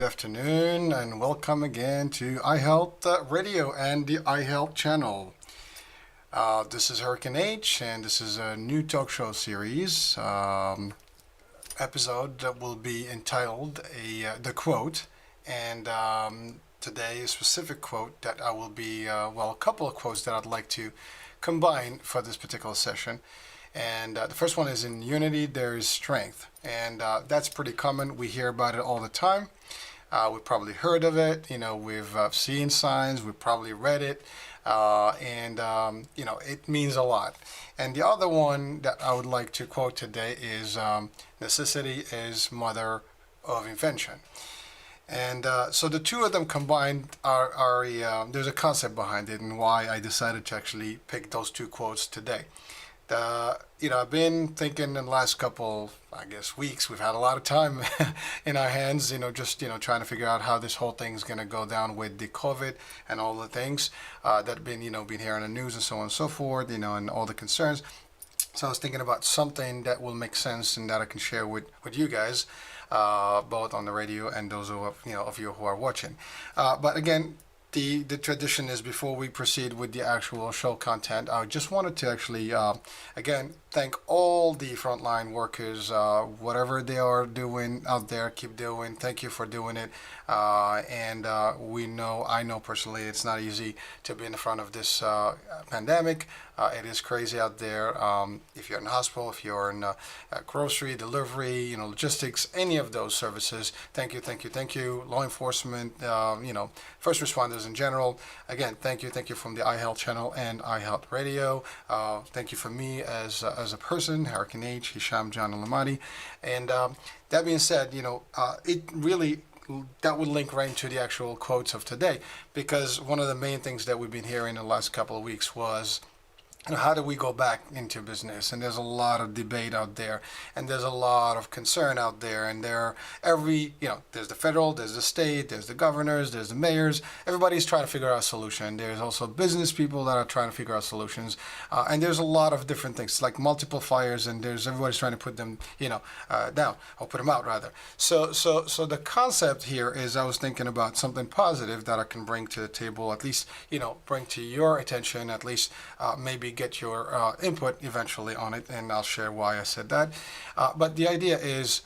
Good afternoon and welcome again to iHealth Radio and the iHealth channel. This is Hurricane H and this is a new talk show series episode that will be entitled The Quote. And today, a specific quote that I will be, a couple of quotes that I'd like to combine for this particular session. And the first one is, in unity there is strength. And that's pretty common. We hear about it all the time. We've probably heard of it. We've seen signs. We've probably read it. It means a lot. And the other one that I would like to quote today is, necessity is mother of invention. And so the two of them combined there's a concept behind it and why I decided to actually pick those two quotes today. I've been thinking in the last couple, weeks. We've had a lot of time in our hands, trying to figure out how this whole thing's going to go down with the COVID and all the things that have been here on the news and so on and so forth, and all the concerns. So I was thinking about something that will make sense and that I can share with you guys, both on the radio and those of you who are watching. But again, the tradition is, before we proceed with the actual show content, I just wanted to actually, again, thank all the frontline workers, whatever they are doing out there, keep doing. Thank you for doing it. I know personally it's not easy to be in the front of this pandemic. It is crazy out there. If you're in the hospital, if you're in grocery, delivery, logistics, any of those services, thank you. Law enforcement, first responders in general. Again, thank you from the iHealth channel and iHealthradio. Thank you for me as a person, Hurricane H, Hisham John Alamadi. And that being said, it really, that would link right into the actual quotes of today, because one of the main things that we've been hearing in the last couple of weeks was, how do we go back into business? And there's a lot of debate out there, and there's a lot of concern out there, and there's the federal, there's the state, there's the governors, there's the mayors. Everybody's trying to figure out a solution. There's also business people that are trying to figure out solutions, and there's a lot of different things, like multiple fires, and everybody's trying to put them, down, or put them out rather. So the concept here is, I was thinking about something positive that I can bring to the table, at least, bring to your attention, at least maybe get your input eventually on it, and I'll share why I said that. But the idea is,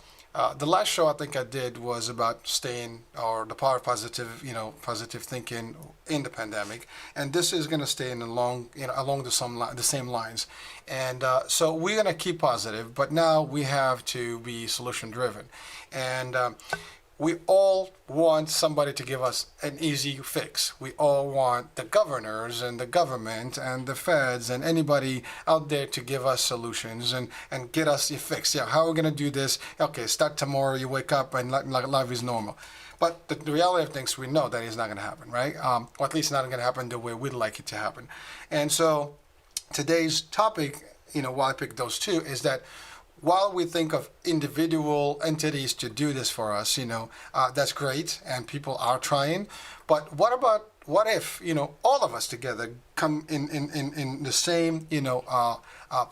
the last show I think I did was about the power of positive thinking in the pandemic, and this is going to stay along the same lines. And so we're going to keep positive, but now we have to be solution driven, and we all want somebody to give us an easy fix. We all want the governors and the government and the feds and anybody out there to give us solutions and get us a fix. Yeah, how are we going to do this? Okay, start tomorrow, you wake up and life is normal. But the reality of things, we know that is not going to happen, right? Or at least not going to happen the way we'd like it to happen. And so today's topic, why I picked those two, is that while we think of individual entities to do this for us, that's great, and people are trying. But what if, all of us together come in the same,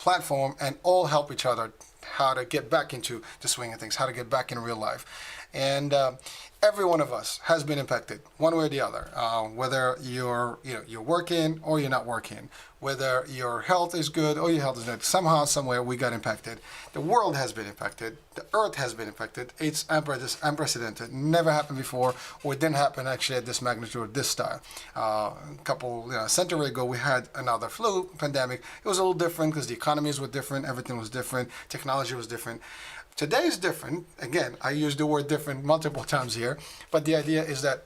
platform, and all help each other how to get back into the swing of things, how to get back in real life. And every one of us has been impacted one way or the other, whether you're working or you're not working, whether your health is good or your health is not. Somehow, somewhere, we got impacted. The world has been impacted. The earth has been impacted. It's unprecedented. Never happened before, or it didn't happen actually at this magnitude or this style. A century ago, we had another flu pandemic. It was a little different because the economies were different. Everything was different. Technology was different. Today is different. Again, I use the word different multiple times here, but the idea is that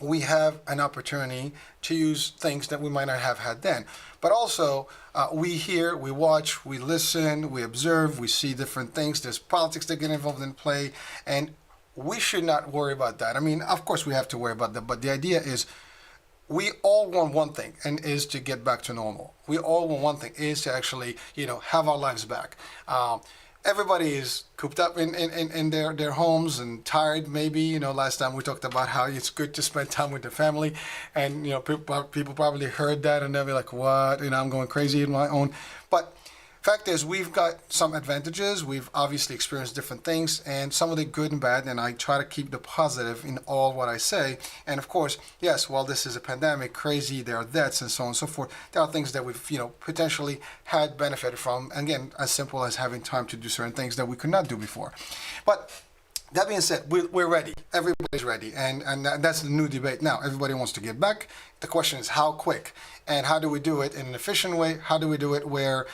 we have an opportunity to use things that we might not have had then. But also, we hear, we watch, we listen, we observe, we see different things. There's politics that get involved in play, and we should not worry about that. I mean, of course we have to worry about that, but the idea is, we all want one thing, and is to get back to normal. We all want one thing, is to actually, have our lives back. Everybody is cooped up in their homes and tired. Maybe, last time we talked about how it's good to spend time with the family, and people probably heard that and they'll be like, what, I'm going crazy in my own. But Fact is, we've got some advantages. We've obviously experienced different things, and some of the good and bad, and I try to keep the positive in all what I say. And of course, yes, while this is a pandemic, crazy, there are deaths and so on and so forth, there are things that we've, potentially had benefited from. Again, as simple as having time to do certain things that we could not do before. But that being said, we're ready. Everybody's ready. And that's the new debate now. Everybody wants to get back. The question is how quick and how do we do it in an efficient way? How do we do it where,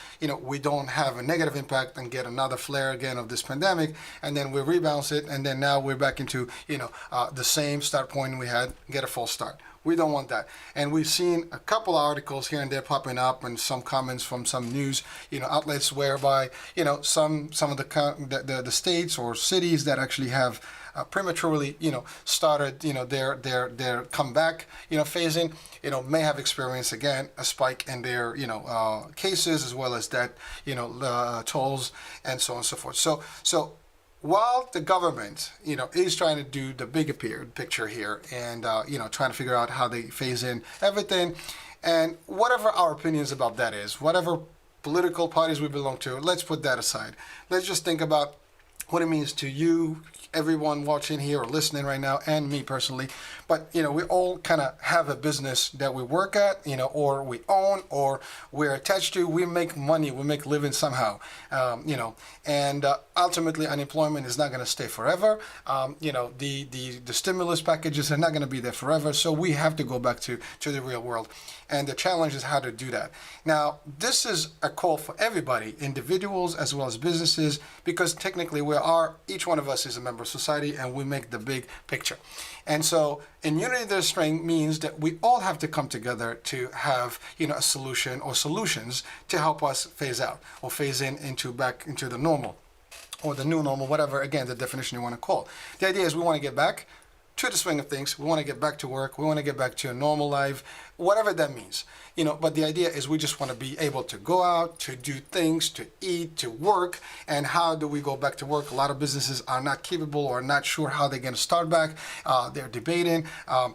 we don't have a negative impact and get another flare again of this pandemic, and then we rebounce it, and then now we're back into, the same start point we had, get a false start. We don't want that. And we've seen a couple of articles here and there popping up and some comments from some news, outlets whereby, some of the states or cities that actually have prematurely, started, their comeback, phasing, may have experienced again a spike in their, cases as well as that, tolls and so on and so forth. So while the government, is trying to do the bigger picture here and, trying to figure out how they phase in everything, and whatever our opinions about that is, whatever political parties we belong to, let's put that aside. Let's just think about what it means to you, everyone watching here or listening right now, and me personally. But, we all kind of have a business that we work at, or we own, or we're attached to. We make money, we make living somehow, and ultimately unemployment is not going to stay forever. The stimulus packages are not going to be there forever. So we have to go back to the real world. And the challenge is how to do that. Now, this is a call for everybody, individuals as well as businesses, because technically each one of us is a member of society and we make the big picture. And so in unity there's strength means that we all have to come together to have, a solution or solutions to help us phase out or phase back into the normal or the new normal, whatever, again, the definition you want to call. The idea is we want to get back to the swing of things. We want to get back to work. We want to get back to a normal life, whatever that means. But the idea is we just want to be able to go out, to do things, to eat, to work. And how do we go back to work? A lot of businesses are not capable or not sure how they're going to start back. They're debating. How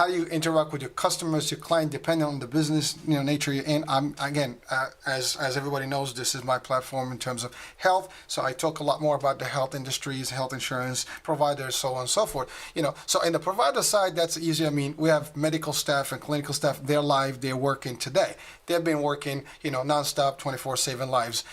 do you interact with your customers, your client, depending on the business nature you're in. As everybody knows, this is my platform in terms of health. So I talk a lot more about the health industries, health insurance providers, so on and so forth. So in the provider side, that's easy. We have medical staff and clinical staff. They're live. They're working today. They've been working, nonstop, 24/7 lives,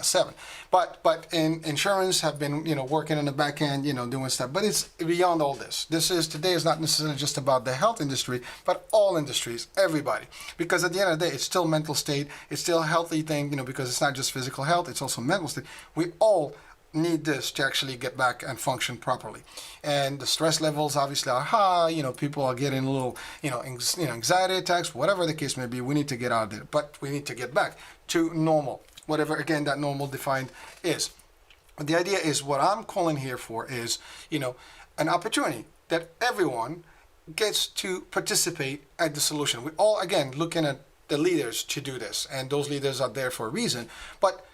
7. But in insurance have been, working in the back end, doing stuff. But it's beyond all this. Today is not necessarily just about the health industry, but all industries, everybody. Because at the end of the day, it's still mental state. It's still a healthy thing, because it's not just physical health. It's also mental state. We all need this to actually get back and function properly. And the stress levels obviously are high. People are getting a little, anxiety attacks, whatever the case may be. We need to get out of there, but we need to get back to normal, whatever, again, that normal defined is. The idea is what I'm calling here for is, an opportunity that everyone gets to participate at the solution. We all, again, looking at the leaders to do this, and those leaders are there for a reason, but,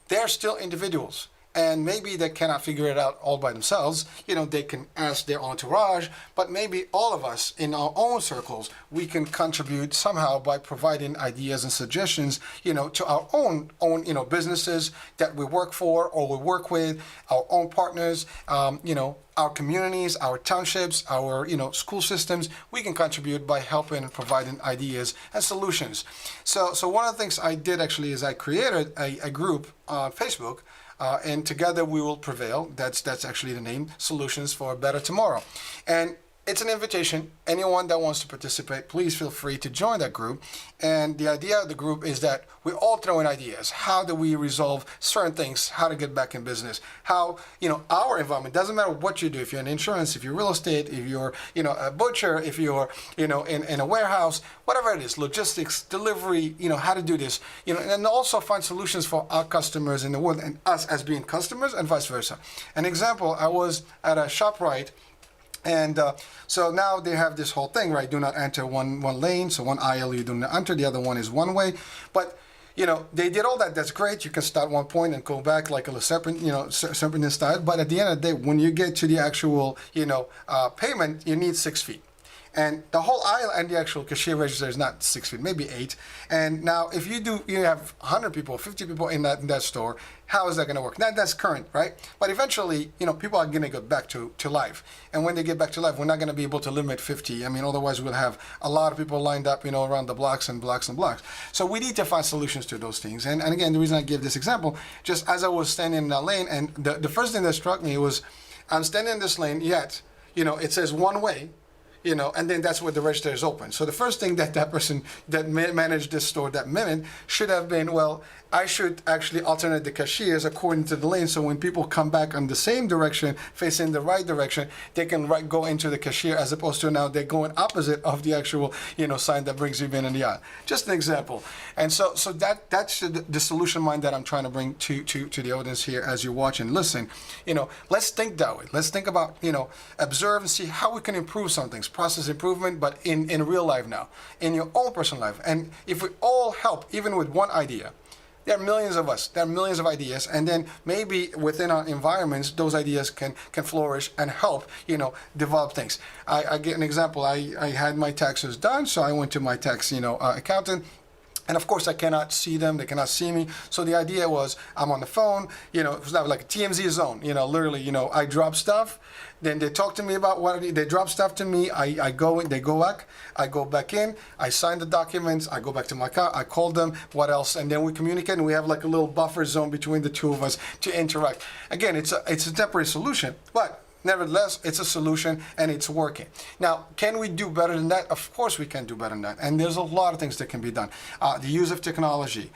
they're still individuals. And maybe they cannot figure it out all by themselves. They can ask their entourage, but maybe all of us in our own circles, we can contribute somehow by providing ideas and suggestions, to our own, businesses that we work for or we work with, our own partners, our communities, our townships, our, school systems. We can contribute by helping and providing ideas and solutions. So one of the things I did actually is I created a group on Facebook. And together we will prevail. That's actually the name, Solutions for a Better Tomorrow. And it's an invitation. Anyone that wants to participate, please feel free to join that group. And the idea of the group is that we all throw in ideas. How do we resolve certain things? How to get back in business? How, our environment, doesn't matter what you do. If you're in insurance, if you're real estate, if you're, a butcher, if you're, in a warehouse, whatever it is, logistics, delivery, how to do this, and also find solutions for our customers in the world and us as being customers and vice versa. An example, I was at a ShopRite. And so now they have this whole thing, right? Do not enter one lane. So one aisle you do not enter. The other one is one way. But, they did all that. That's great. You can start one point and go back like a serpentine style. But at the end of the day, when you get to the actual, payment, you need 6 feet. And the whole aisle and the actual cashier register is not 6 feet, maybe 8. And now if you have 100 people, 50 people in that store, how is that going to work? That's current, right? But eventually, people are going to get back to life. And when they get back to life, we're not going to be able to limit 50. I mean, otherwise we'll have a lot of people lined up, around the blocks and blocks and blocks. So we need to find solutions to those things. And again, the reason I give this example, just as I was standing in that lane, and the first thing that struck me was, I'm standing in this lane, yet, it says one way, and then that's where the register is open. So the first thing that person that managed this store that minute should have been, well, I should actually alternate the cashiers according to the lane, so when people come back on the same direction, facing the right direction, they can go into the cashier, as opposed to now they're going opposite of the actual, sign that brings you in the aisle. Just an example. And so that's the solution mind that I'm trying to bring to the audience here as you watch and listen. Let's think that way. Let's think about, observe and see how we can improve some things, process improvement, but in real life now, in your own personal life. And if we all help, even with one idea, there are millions of us. There are millions of ideas, and then maybe within our environments, those ideas can flourish and help, develop things. I get an example. I had my taxes done, so I went to my tax, accountant. And of course, I cannot see them. They cannot see me. So the idea was, I'm on the phone. It was like a TMZ zone. Literally, I drop stuff. Then they talk to me about they drop stuff to me. I go in. They go back. I go back in. I sign the documents. I go back to my car. I call them. What else? And then we communicate. And we have like a little buffer zone between the two of us to interact. Again, it's a temporary solution, but nevertheless, it's a solution and it's working. Now, can we do better than that? Of course we can do better than that. And there's a lot of things that can be done. The use of technology,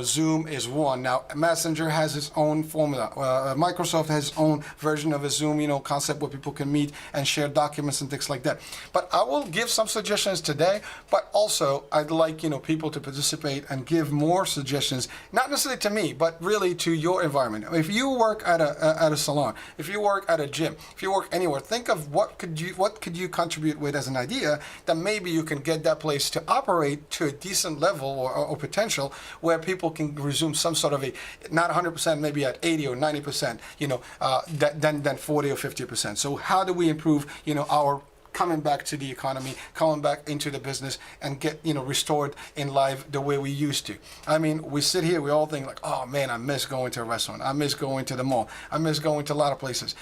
Zoom is one. Now, Messenger has its own formula. Microsoft has its own version of a Zoom, concept where people can meet and share documents and things like that. But I will give some suggestions today, but also I'd like, people to participate and give more suggestions, not necessarily to me, but really to your environment. If you work at a salon, if you work at a gym, if you work anywhere, think of what could you contribute with as an idea that maybe you can get that place to operate to a decent level or potential where people can resume some sort of a, not 100%, maybe at 80 or 90%, than 40 or 50%. So how do we improve, our coming back to the economy, coming back into the business, and get restored in life the way we used to? I mean, we sit here, we all think like, oh man, I miss going to a restaurant, I miss going to the mall, I miss going to a lot of places.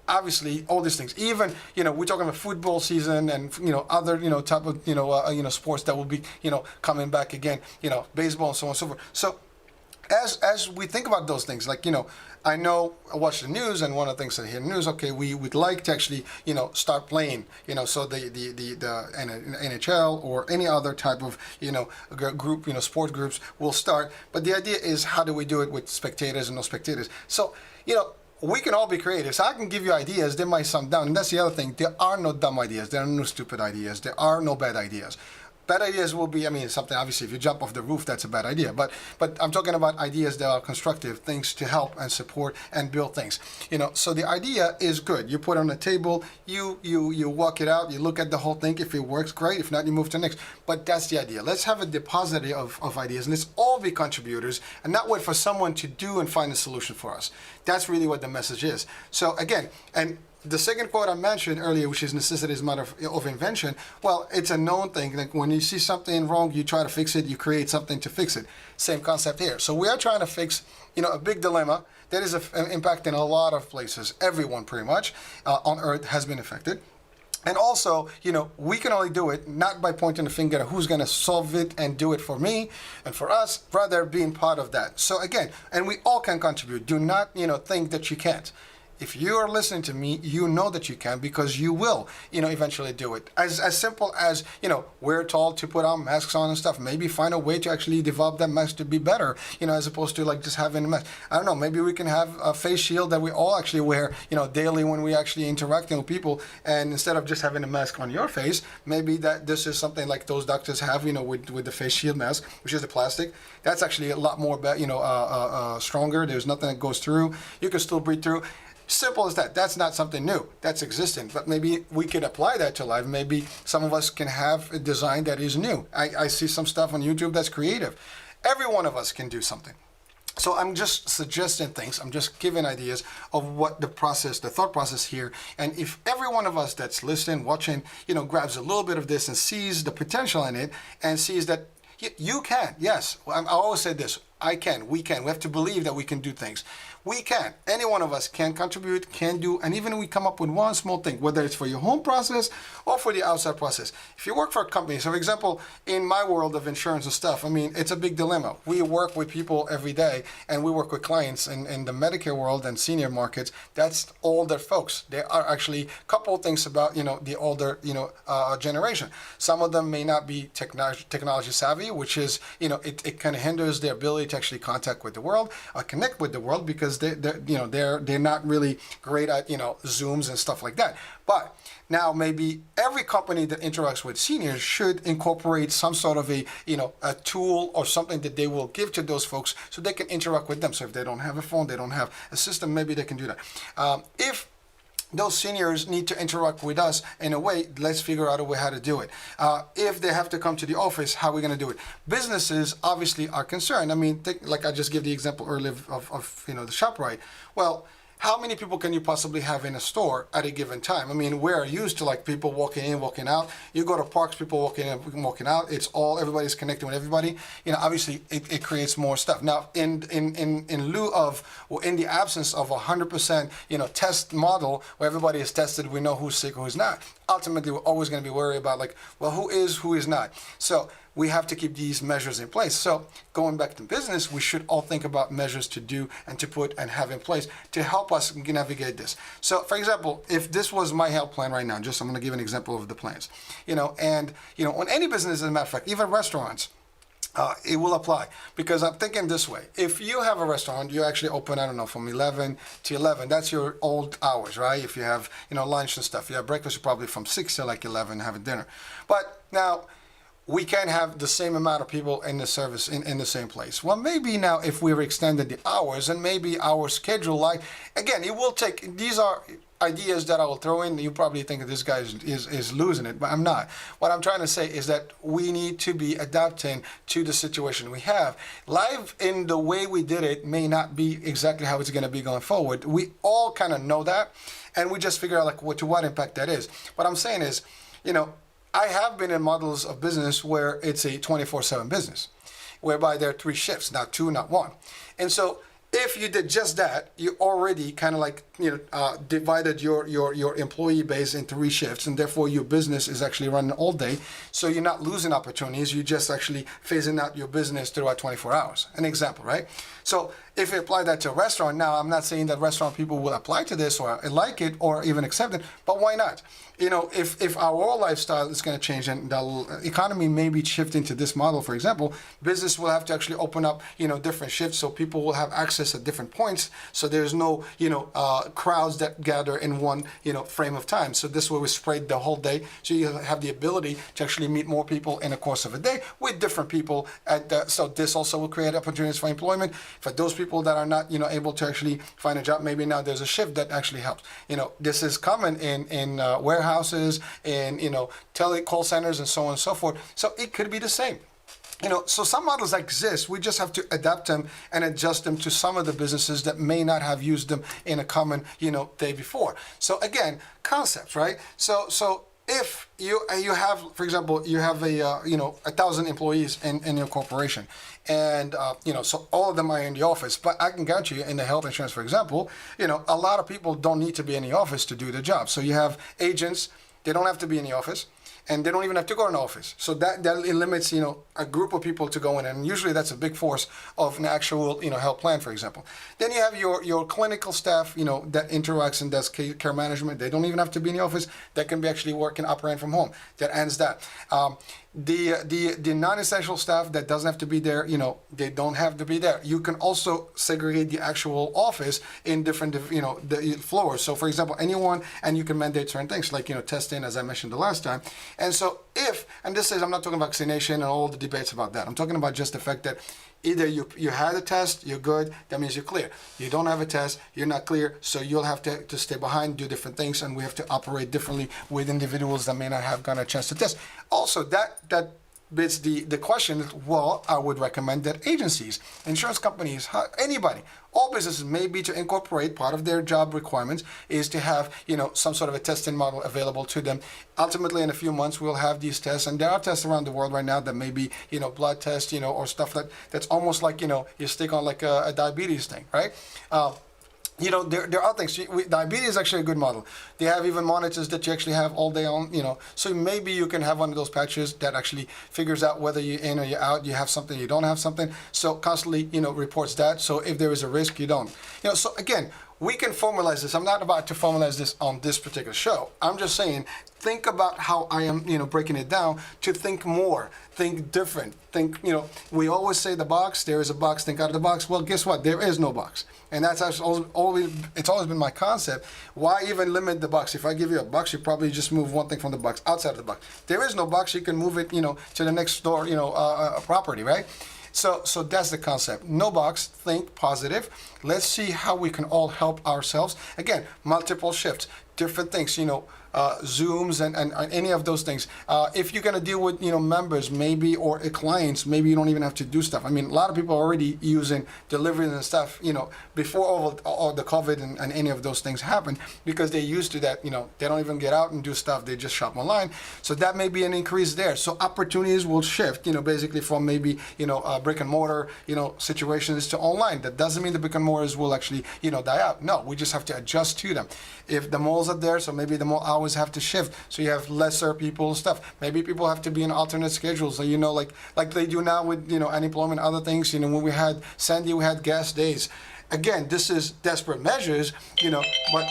Obviously, all these things. Even we're talking about football season and other type of sports that will be coming back again. Baseball and so on and so forth. So as we think about those things, like I know I watch the news, and one of the things I hear in the news, okay, we would like to actually start playing, so the NHL or any other type of group, sport groups will start. But the idea is, how do we do it with spectators and no spectators? So we can all be creative. So I can give you ideas. They might sound dumb. And that's the other thing. There are no dumb ideas. There are no stupid ideas. There are no bad ideas. Bad ideas will be, something, obviously, if you jump off the roof, that's a bad idea. But I'm talking about ideas that are constructive, things to help and support and build things. So the idea is good. You put it on the table, you walk it out, you look at the whole thing. If it works, great. If not, you move to the next. But that's the idea. Let's have a deposit of ideas, and let's all be contributors and not wait for someone to do and find a solution for us. That's really what the message is. So again, and the second quote I mentioned earlier, which is necessity is mother of invention, well, it's a known thing. Like when you see something wrong, you try to fix it, you create something to fix it. Same concept here. So we are trying to fix, a big dilemma that is impacting a lot of places. Everyone pretty much on Earth has been affected. And also, we can only do it not by pointing the finger at who's going to solve it and do it for me and for us, rather being part of that. So again, and we all can contribute. Do not, think that you can't. If you are listening to me, you know that you can, because you will, eventually do it. As simple as, we're told to put our masks on and stuff. Maybe find a way to actually develop that mask to be better, as opposed to like just having a mask. I don't know, maybe we can have a face shield that we all actually wear, daily when we actually interacting with people. And instead of just having a mask on your face, maybe that this is something like those doctors have, with the face shield mask, which is the plastic. That's actually a lot more, stronger. There's nothing that goes through. You can still breathe through. Simple as that. That's not something new. That's existing. But maybe we could apply that to life. Maybe some of us can have a design that is new. I see some stuff on YouTube that's creative. Every one of us can do something. So I'm just suggesting things. I'm just giving ideas of what the process, the thought process here. And if every one of us that's listening, watching, grabs a little bit of this and sees the potential in it and sees that you can, yes. I always say this. I can, we can. We have to believe that we can do things. We can. Any one of us can contribute, can do, and even if we come up with one small thing, whether it's for your home process or for the outside process. If you work for a company, so for example, in my world of insurance and stuff, I mean, it's a big dilemma. We work with people every day, and we work with clients in the Medicare world and senior markets. That's older folks. There are actually a couple of things about, the older, generation. Some of them may not be technology savvy, which is, it kind of hinders their ability to actually contact with the world, connect with the world, because they're not really great at Zooms and stuff like that. But now maybe every company that interacts with seniors should incorporate some sort of a tool or something that they will give to those folks so they can interact with them. So if they don't have a phone, they don't have a system, maybe they can do that. If those seniors need to interact with us in a way, let's figure out a way how to do it. If they have to come to the office, how are we going to do it? Businesses obviously are concerned. I mean, like I just gave the example earlier of the ShopRite. Well, how many people can you possibly have in a store at a given time? I mean, we're used to like people walking in, walking out. You go to parks, people walking in, walking out. It's all, everybody's connecting with everybody. Obviously it creates more stuff. Now, in lieu of, or in the absence of 100%, test model where everybody is tested, we know who's sick, who's not. Ultimately, we're always going to be worried about like, well, who is not? So we have to keep these measures in place. So going back to business, we should all think about measures to do and to put and have in place to help us navigate this. So for example, if this was my health plan right now, I'm going to give an example of the plans, on any business, as a matter of fact, even restaurants, it will apply, because I'm thinking this way. If you have a restaurant, you actually open, I don't know, from 11 to 11. That's your old hours, right? If you have, lunch and stuff. You have breakfast, you're probably from 6 to like 11 having dinner. But now, we can't have the same amount of people in the service in the same place. Well, maybe now if we've extended the hours and maybe our schedule, like, again, it will take, these are ideas that I will throw in. You probably think that this guy is losing it, but I'm not. What I'm trying to say is that we need to be adapting to the situation we have. Live in the way we did it may not be exactly how it's going to be going forward. We all kind of know that, and we just figure out like to what impact that is. What I'm saying is, I have been in models of business where it's a 24/7 business, whereby there are 3 shifts, not 2, not 1. And so if you did just that, you already kind of like, divided your employee base into 3 shifts, and therefore your business is actually running all day. So you're not losing opportunities, you're just actually phasing out your business throughout 24 hours. An example, right? So if you apply that to a restaurant, now I'm not saying that restaurant people will apply to this or like it or even accept it, but why not? If our whole lifestyle is going to change and the economy may be shifting to this model, for example, business will have to actually open up, different shifts so people will have access at different points. So there's no, crowds that gather in one, frame of time. So this way we spread the whole day. So you have the ability to actually meet more people in the course of a day with different people. So this also will create opportunities for employment for those people that are not, able to actually find a job. Maybe now there's a shift that actually helps. This is common in warehouses, in call centers, and so on and so forth. So it could be the same. So some models exist. We just have to adapt them and adjust them to some of the businesses that may not have used them in a common, day before. So again, concepts, right? So if you have, for example, you have 1,000 employees in your corporation, and so all of them are in the office. But I can guarantee you, in the health insurance, for example, a lot of people don't need to be in the office to do the job. So you have agents; they don't have to be in the office, and they don't even have to go in the office. So that limits, a group of people to go in, and usually that's a big force of an actual, health plan, for example. Then you have your clinical staff, that interacts and does care management. They don't even have to be in the office. They can be actually working, operating from home. That ends that. The non-essential staff that doesn't have to be there, they don't have to be there. You can also segregate the actual office in different, the floors. So for example, anyone, and you can mandate certain things like, testing, as I mentioned the last time. And so and this is, I'm not talking about vaccination and all the debates about that. I'm talking about just the fact that either you had a test, you're good, that means you're clear. You don't have a test, you're not clear, so you'll have to stay behind, do different things, and we have to operate differently with individuals that may not have gotten a chance to test. Also, that begs the question, well, I would recommend that agencies, insurance companies, anybody, all businesses maybe to incorporate part of their job requirements is to have, some sort of a testing model available to them. Ultimately, in a few months, we'll have these tests, and there are tests around the world right now that may be, blood tests, or stuff that's almost like, you stick on like a diabetes thing, right? There are things. Diabetes is actually a good model. They have even monitors that you actually have all day on, So maybe you can have one of those patches that actually figures out whether you're in or you're out, you have something, you don't have something. So constantly, reports that. So if there is a risk, you don't. So again, we can formalize this. I'm not about to formalize this on this particular show. I'm just saying, think about how I am, breaking it down to think more, think different, think, we always say the box, there is a box, think out of the box. Well, guess what? There is no box. And that's always been my concept. Why even limit the box? If I give you a box, you probably just move one thing from the box outside of the box. There is no box. You can move it, to the next door, property, right? So that's the concept. No box, think positive. Let's see how we can all help ourselves. Again, multiple shifts, different things, Zooms and any of those things. If you're going to deal with, members maybe or clients, maybe you don't even have to do stuff. I mean, a lot of people are already using delivery and stuff, before all the COVID and any of those things happened because they're used to that, they don't even get out and do stuff. They just shop online. So that may be an increase there. So opportunities will shift, basically from maybe, brick and mortar, situations to online. That doesn't mean the brick and mortars will actually, die out. No, we just have to adjust to them. If the malls are there, so maybe the mall hours have to shift, so you have lesser people and stuff. Maybe people have to be in alternate schedules, so like they do now with unemployment, other things. When we had Sandy, we had gas days. Again, this is desperate measures, but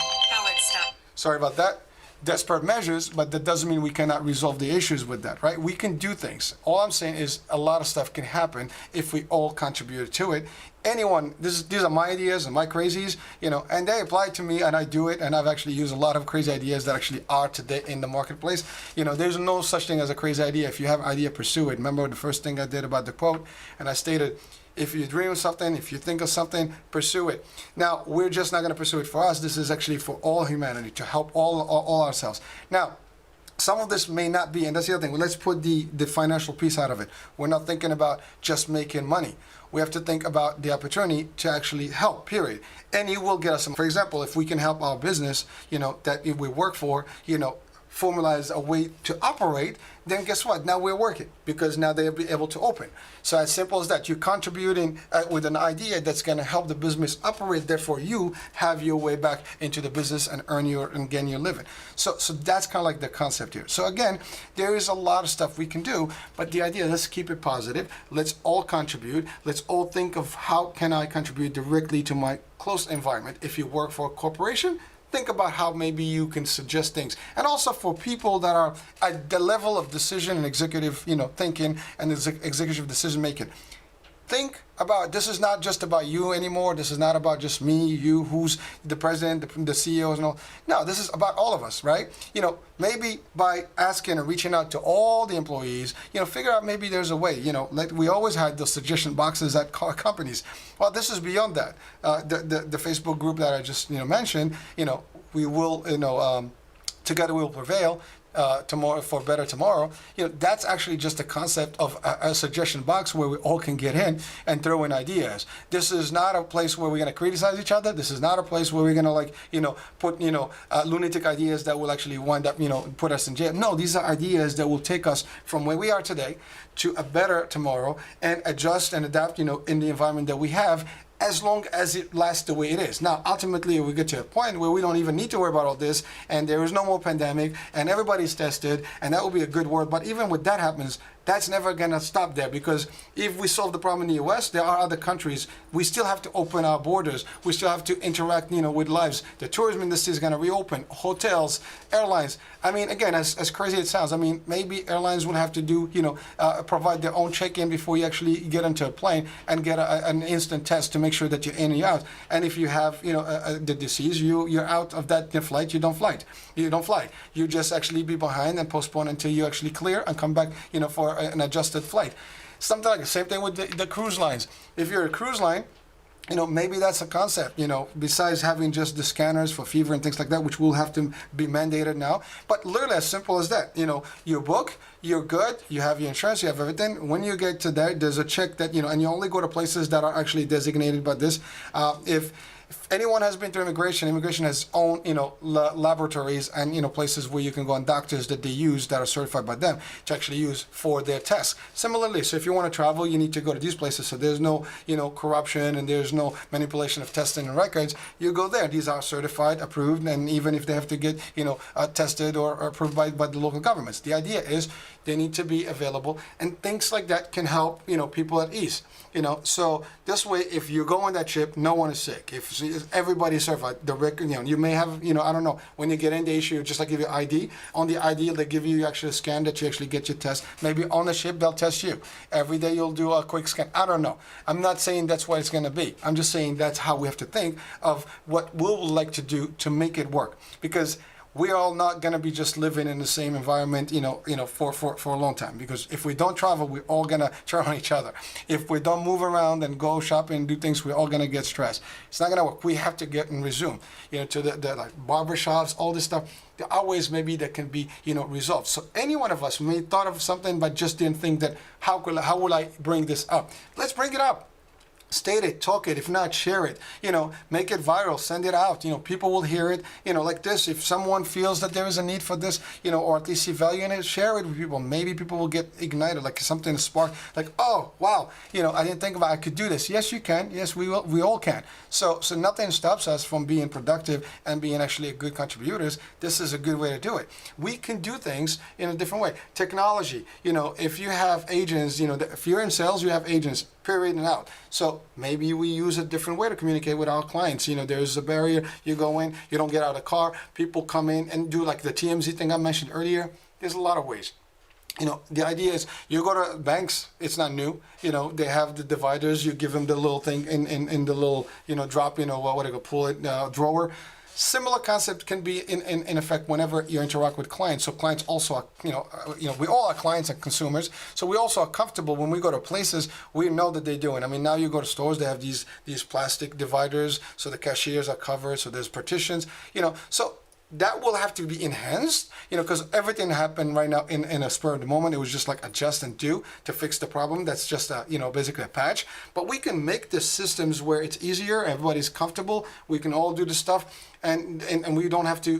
sorry about that. Desperate measures, but that doesn't mean we cannot resolve the issues with that, right? We can do things. All I'm saying is a lot of stuff can happen if we all contribute to it. Anyone, these are my ideas and my crazies, and they apply to me and I do it, and I've actually used a lot of crazy ideas that actually are today in the marketplace. There's no such thing as a crazy idea. If you have an idea, pursue it. Remember the first thing I did about the quote, and I stated, if you dream of something, if you think of something, pursue it. Now, we're just not going to pursue it for us. This is actually for all humanity, to help all ourselves. Now, some of this may not be, and that's the other thing. Let's put the financial piece out of it. We're not thinking about just making money. We have to think about the opportunity to actually help, period. And it will get us some. For example, if we can help our business, that we work for, formalize a way to operate, then guess what? Now we're working because now they'll be able to open. So as simple as that, you're contributing with an idea that's going to help the business operate. Therefore, you have your way back into the business and gain your living. So that's kind of like the concept here. So again, there is a lot of stuff we can do, but the idea, let's keep it positive. Let's all contribute. Let's all think of how can I contribute directly to my close environment. If you work for a corporation, think about how maybe you can suggest things. And also for people that are at the level of decision and executive, thinking and executive decision making. Think about, this is not just about you anymore. This is not about just me, you, who's the president, the CEOs and all. No, this is about all of us, right? Maybe by asking and reaching out to all the employees, figure out maybe there's a way, like we always had those suggestion boxes at companies. Well, this is beyond that. The Facebook group that I just, mentioned, we will, together we will prevail. Tomorrow for better tomorrow, that's actually just a concept of a suggestion box where we all can get in and throw in ideas. This is not a place where we're going to criticize each other. This is not a place where we're going to put lunatic ideas that will actually wind up put us in jail. No, these are ideas that will take us from where we are today to a better tomorrow and adjust and adapt in the environment that we have, as long as it lasts the way it is. Now, ultimately, we get to a point where we don't even need to worry about all this, and there is no more pandemic, and everybody's tested, and that will be a good world. But even when that happens, that's never going to stop there, because if we solve the problem in the U.S., there are other countries. We still have to open our borders. We still have to interact, with lives. The tourism industry is going to reopen. Hotels, airlines. I mean, again, as crazy as it sounds, maybe airlines will have to do, provide their own check-in before you actually get into a plane and get an instant test to make sure that you're in and you're out. And if you have, the disease, you're out of that flight. You don't fly. You just actually be behind and postpone until you actually clear and come back, for an adjusted flight. Something like the same thing with the cruise lines. If you're a cruise line, maybe that's a concept, besides having just the scanners for fever and things like that, which will have to be mandated now. But literally as simple as that, you book, you're good, you have your insurance, you have everything. When you get to that, there's a check that, and you only go to places that are actually designated by this. If anyone has been through immigration has own, laboratories and, places where you can go, and doctors that they use that are certified by them to actually use for their tests. Similarly, so if you want to travel, you need to go to these places. So there's no, corruption and there's no manipulation of testing and records. You go there. These are certified, approved, and even if they have to get, tested or approved by the local governments. The idea is they need to be available, and things like that can help, people at ease. So this way, if you go on that trip, no one is sick. If everybody's certified, the record, you may have, I don't know, when you get in, they issue just like give you ID. On the ID, they give you actually a scan that you actually get your test. Maybe on the ship, they'll test you. Every day you'll do a quick scan. I don't know. I'm not saying that's what it's going to be. I'm just saying that's how we have to think of what we would like to do to make it work. Because we're all not going to be just living in the same environment, for a long time. Because if we don't travel, we're all going to turn on each other. If we don't move around and go shopping and do things, we're all going to get stressed. It's not going to work. We have to get and resume, to the like barbershops, all this stuff. There are ways maybe that can be, resolved. So any one of us may thought of something, but just didn't think that how will I bring this up? Let's bring it up. State it, talk it, if not, share it, make it viral, send it out, people will hear it, like this. If someone feels that there is a need for this, or at least see value in it, share it with people. Maybe people will get ignited, like something spark, like, oh, wow, I didn't think about I could do this. Yes, you can. Yes, we all can. So nothing stops us from being productive and being actually a good contributors. This is a good way to do it. We can do things in a different way. Technology, if you have agents, if you're in sales, you have agents, period and out. So maybe we use a different way to communicate with our clients. There's a barrier. You go in, you don't get out of the car. People come in and do like the TMZ thing I mentioned earlier. There's a lot of ways. The idea is you go to banks, it's not new. They have the dividers. You give them the little thing in the little, drop, what do you pull it, drawer. Similar concept can be in effect whenever you interact with clients. So clients also are, we all are clients and consumers. So we also are comfortable when we go to places, we know that they're doing. I mean, now you go to stores, they have these plastic dividers, so the cashiers are covered, so there's partitions, so that will have to be enhanced, because everything happened right now in a spur of the moment. It was just like adjust and do to fix the problem. That's just basically a patch. But we can make the systems where it's easier, everybody's comfortable, we can all do the stuff, and we don't have to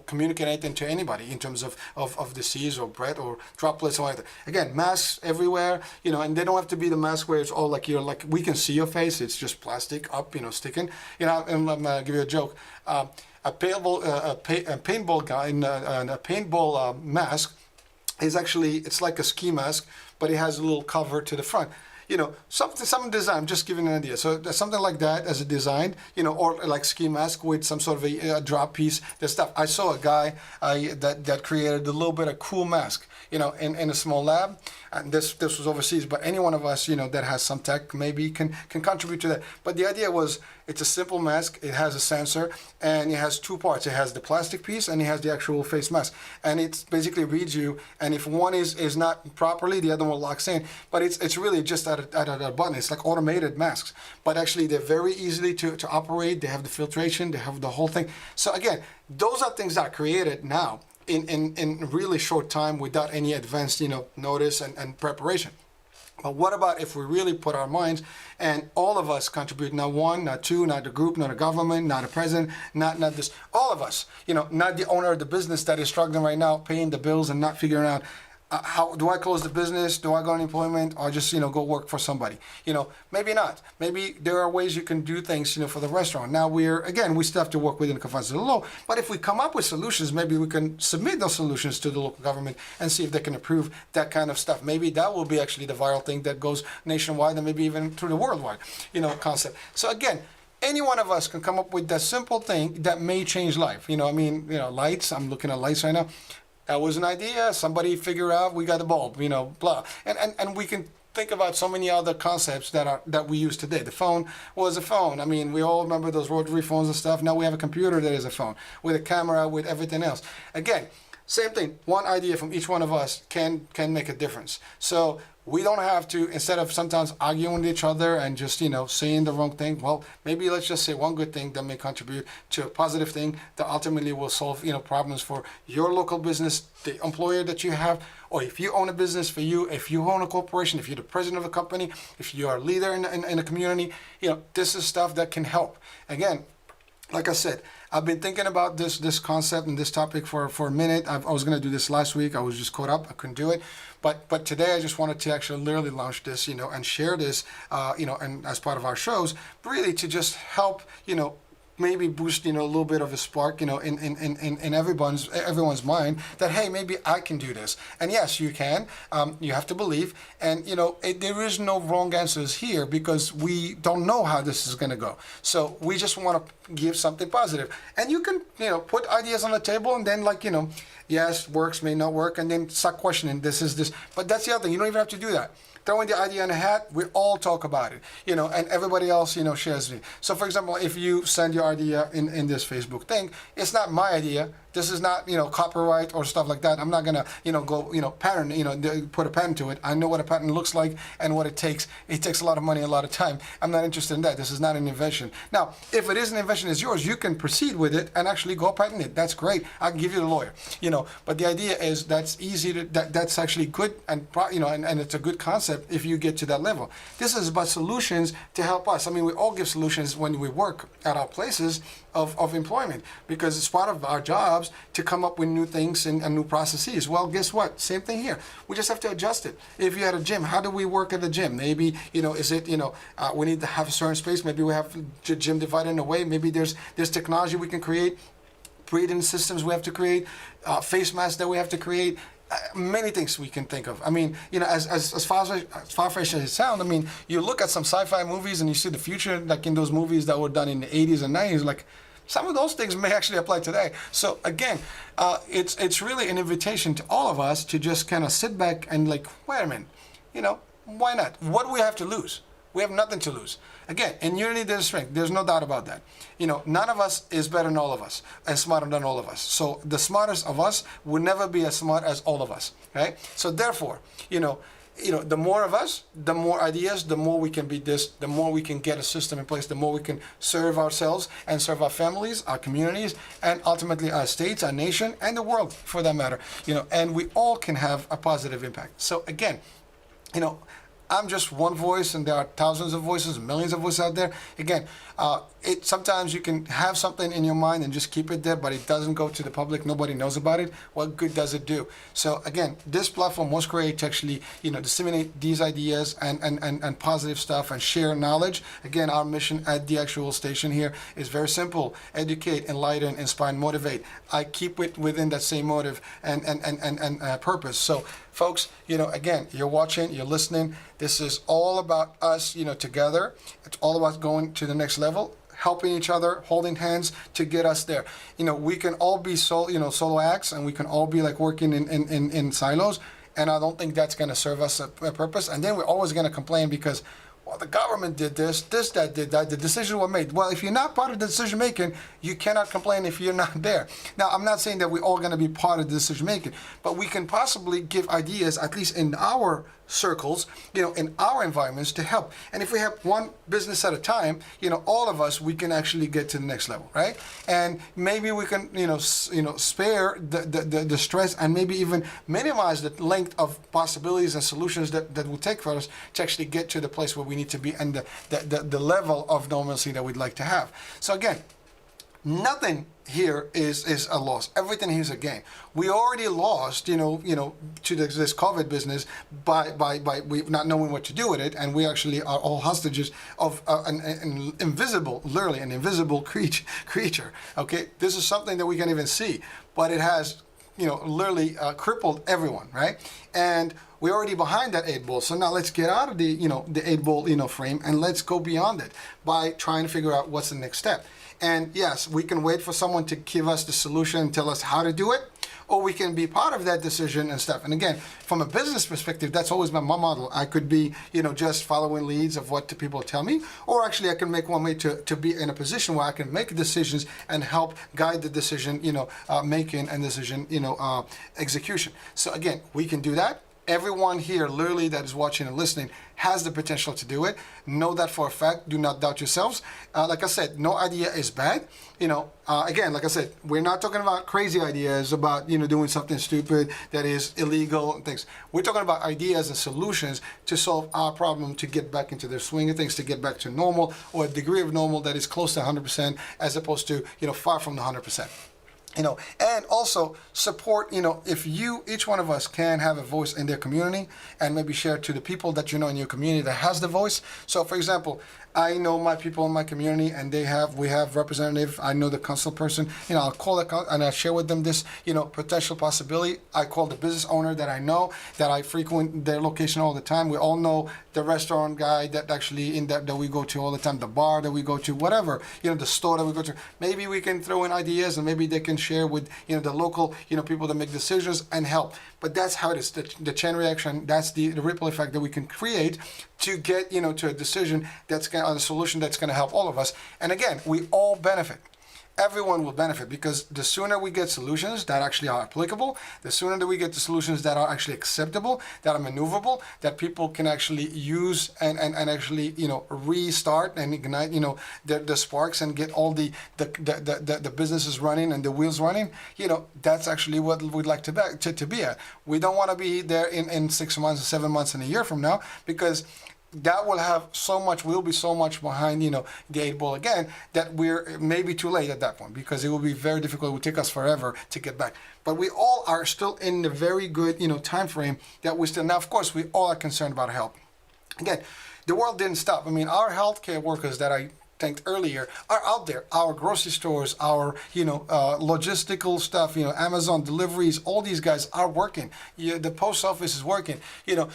communicate anything to anybody in terms of disease or breath or droplets or anything. Again, masks everywhere, and they don't have to be the mask where it's all like we can see your face. It's just plastic up, sticking. And I'm gonna give you a joke. A paintball guy in a paintball mask is actually, it's like a ski mask, but it has a little cover to the front. Some design. I'm just giving an idea. So there's something like that as a design, or like ski mask with some sort of a drop piece. There's stuff. I saw a guy that created a little bit of cool mask, in a small lab. And this was overseas, but any one of us, that has some tech maybe can contribute to that. But the idea was, it's a simple mask. It has a sensor, and it has two parts. It has the plastic piece, and it has the actual face mask. And it basically reads you, and if one is not properly, the other one locks in. But it's really just at a button. It's like automated masks. But actually, they're very easily to operate. They have the filtration. They have the whole thing. So again, those are things that are created now in really short time without any advanced, notice and preparation. But what about if we really put our minds and all of us contribute, not one, not two, not the group, not the government, not the president, not this, all of us, not the owner of the business that is struggling right now, paying the bills and not figuring out how do I close the business? Do I go on employment, or just go work for somebody? Maybe not. Maybe there are ways you can do things for the restaurant. Now we still have to work within the confines of the law. But if we come up with solutions, maybe we can submit those solutions to the local government and see if they can approve that kind of stuff. Maybe that will be actually the viral thing that goes nationwide and maybe even through the worldwide concept. So again, any one of us can come up with that simple thing that may change life. Lights. I'm looking at lights right now. That was an idea. Somebody figured out, we got the bulb, blah. And we can think about so many other concepts that we use today. The phone was a phone. I mean, we all remember those rotary phones and stuff. Now we have a computer that is a phone with a camera, with everything else. Again, Same thing. One idea from each one of us can make a difference. So we don't have to, instead of sometimes arguing with each other and just, saying the wrong thing, well, maybe let's just say one good thing that may contribute to a positive thing that ultimately will solve, problems for your local business, the employer that you have, or if you own a business for you, if you own a corporation, if you're the president of a company, if you are a leader in a community, this is stuff that can help. Again, like I said, I've been thinking about this concept and this topic for a minute. I was going to do this last week. I was just caught up. I couldn't do it. But today I just wanted to actually literally launch this, and share this, and as part of our shows, really to just help, maybe boost, a little bit of a spark, in everyone's mind that, hey, maybe I can do this. And yes, you can. You have to believe. And, there is no wrong answers here because we don't know how this is going to go. So we just want to give something positive. And you can, put ideas on the table and then yes, works, may not work, and then start questioning this. But that's the other thing. You don't even have to do that. Throw in the idea in a hat, we all talk about it, and everybody else, shares it. So for example, if you send your idea in this Facebook thing, it's not my idea. This is not, copyright or stuff like that. I'm not gonna, go, patent, put a patent to it. I know what a patent looks like and what it takes. It takes a lot of money, a lot of time. I'm not interested in that. This is not an invention. Now, if it is an invention, it's yours. You can proceed with it and actually go patent it. That's great. I can give you the lawyer, But the idea is that's easy to, that's actually good and, and it's a good concept if you get to that level. This is about solutions to help us. I mean, we all give solutions when we work at our places of employment because it's part of our jobs to come up with new things and new processes. Well, guess what? Same thing here. We just have to adjust it. If you're at a gym, how do we work at a gym? Maybe, is it, we need to have a certain space. Maybe we have the gym divided in a way. Maybe there's technology we can create, breathing systems we have to create, face masks that we have to create. Many things we can think of. I mean, as far-fetched as it sounds, I mean, you look at some sci-fi movies and you see the future, like in those movies that were done in the 80s and 90s, like some of those things may actually apply today. So again, it's really an invitation to all of us to just kind of sit back and wait a minute, why not? What do we have to lose? We have nothing to lose. Again, in unity there's strength. There's no doubt about that. None of us is better than all of us and smarter than all of us. So the smartest of us will never be as smart as all of us, right? So therefore, the more of us, the more ideas, the more we can be this, the more we can get a system in place, the more we can serve ourselves and serve our families, our communities, and ultimately our states, our nation, and the world for that matter. And we all can have a positive impact. So again, I'm just one voice, and there are thousands of voices, millions of voices out there. Again, sometimes you can have something in your mind and just keep it there, but it doesn't go to the public. Nobody knows about it. What good does it do? So again, this platform was created to actually, disseminate these ideas and positive stuff and share knowledge. Again, our mission at the actual station here is very simple: educate, enlighten, inspire, and motivate. I keep it within that same motive and purpose. So folks, again, you're watching, you're listening. This is all about us, together. It's all about going to the next level, helping each other, holding hands to get us there. We can all be solo acts, and we can all be working in silos. And I don't think that's going to serve us a purpose. And then we're always going to complain because, well, the government did this, that did that, the decisions were made. Well, if you're not part of the decision making, you cannot complain if you're not there. Now, I'm not saying that we're all going to be part of the decision making, but we can possibly give ideas, at least in our circles, in our environments, to help. And if we have one business at a time, all of us, we can actually get to the next level, right? And maybe we can, spare the stress and maybe even minimize the length of possibilities and solutions that will take for us to actually get to the place where we need to be and the level of normalcy that we'd like to have. So again, nothing here is a loss. Everything here is a gain. We already lost, to this COVID business by we not knowing what to do with it, and we actually are all hostages of an invisible, literally an invisible creature. Okay, this is something that we can't even see, but it has, literally crippled everyone, right? And we're already behind that 8 ball. So now let's get out of the, the 8 ball, frame, and let's go beyond it by trying to figure out what's the next step. And yes, we can wait for someone to give us the solution and tell us how to do it, or we can be part of that decision and stuff. And again, from a business perspective, that's always been my model. I could be, just following leads of what the people tell me, or actually I can make one way to be in a position where I can make decisions and help guide the decision, making and decision, execution. So again, we can do that. Everyone here, literally, that is watching and listening has the potential to do it. Know that for a fact. Do not doubt yourselves. Like I said, no idea is bad. Again, like I said, we're not talking about crazy ideas about, doing something stupid that is illegal and things. We're talking about ideas and solutions to solve our problem, to get back into the swing of things, to get back to normal, or a degree of normal that is close to 100% as opposed to, far from the 100%. And also support, if each one of us can have a voice in their community and maybe share to the people that in your community that has the voice. So for example, I know my people in my community and we have representative, I know the council person, I'll call it and I share with them this, potential possibility. I call the business owner that I know, that I frequent their location all the time. We all know the restaurant guy that actually that we go to all the time, the bar that we go to, whatever, the store that we go to. Maybe we can throw in ideas and maybe they can share with, the local, people that make decisions and help. But that's how it is, the chain reaction, that's the ripple effect that we can create to get, to a decision on a solution that's going to help all of us. And again, we all benefit. Everyone will benefit because the sooner we get solutions that actually are applicable, the sooner that we get the solutions that are actually acceptable, that are maneuverable, that people can actually use and actually, restart and ignite, the sparks and get all the businesses running and the wheels running, that's actually what we'd like to be at. We don't want to be there in 6 months, 7 months, and a year from now, because that we'll be so much behind, the 8 ball again, that we're maybe too late at that point, because it will be very difficult. It will take us forever to get back. But we all are still in the very good, time frame that we still, now of course, we all are concerned about health. Again, the world didn't stop. I mean, our healthcare workers that I thanked earlier are out there. Our grocery stores, our logistical stuff, Amazon deliveries, all these guys are working. The post office is working.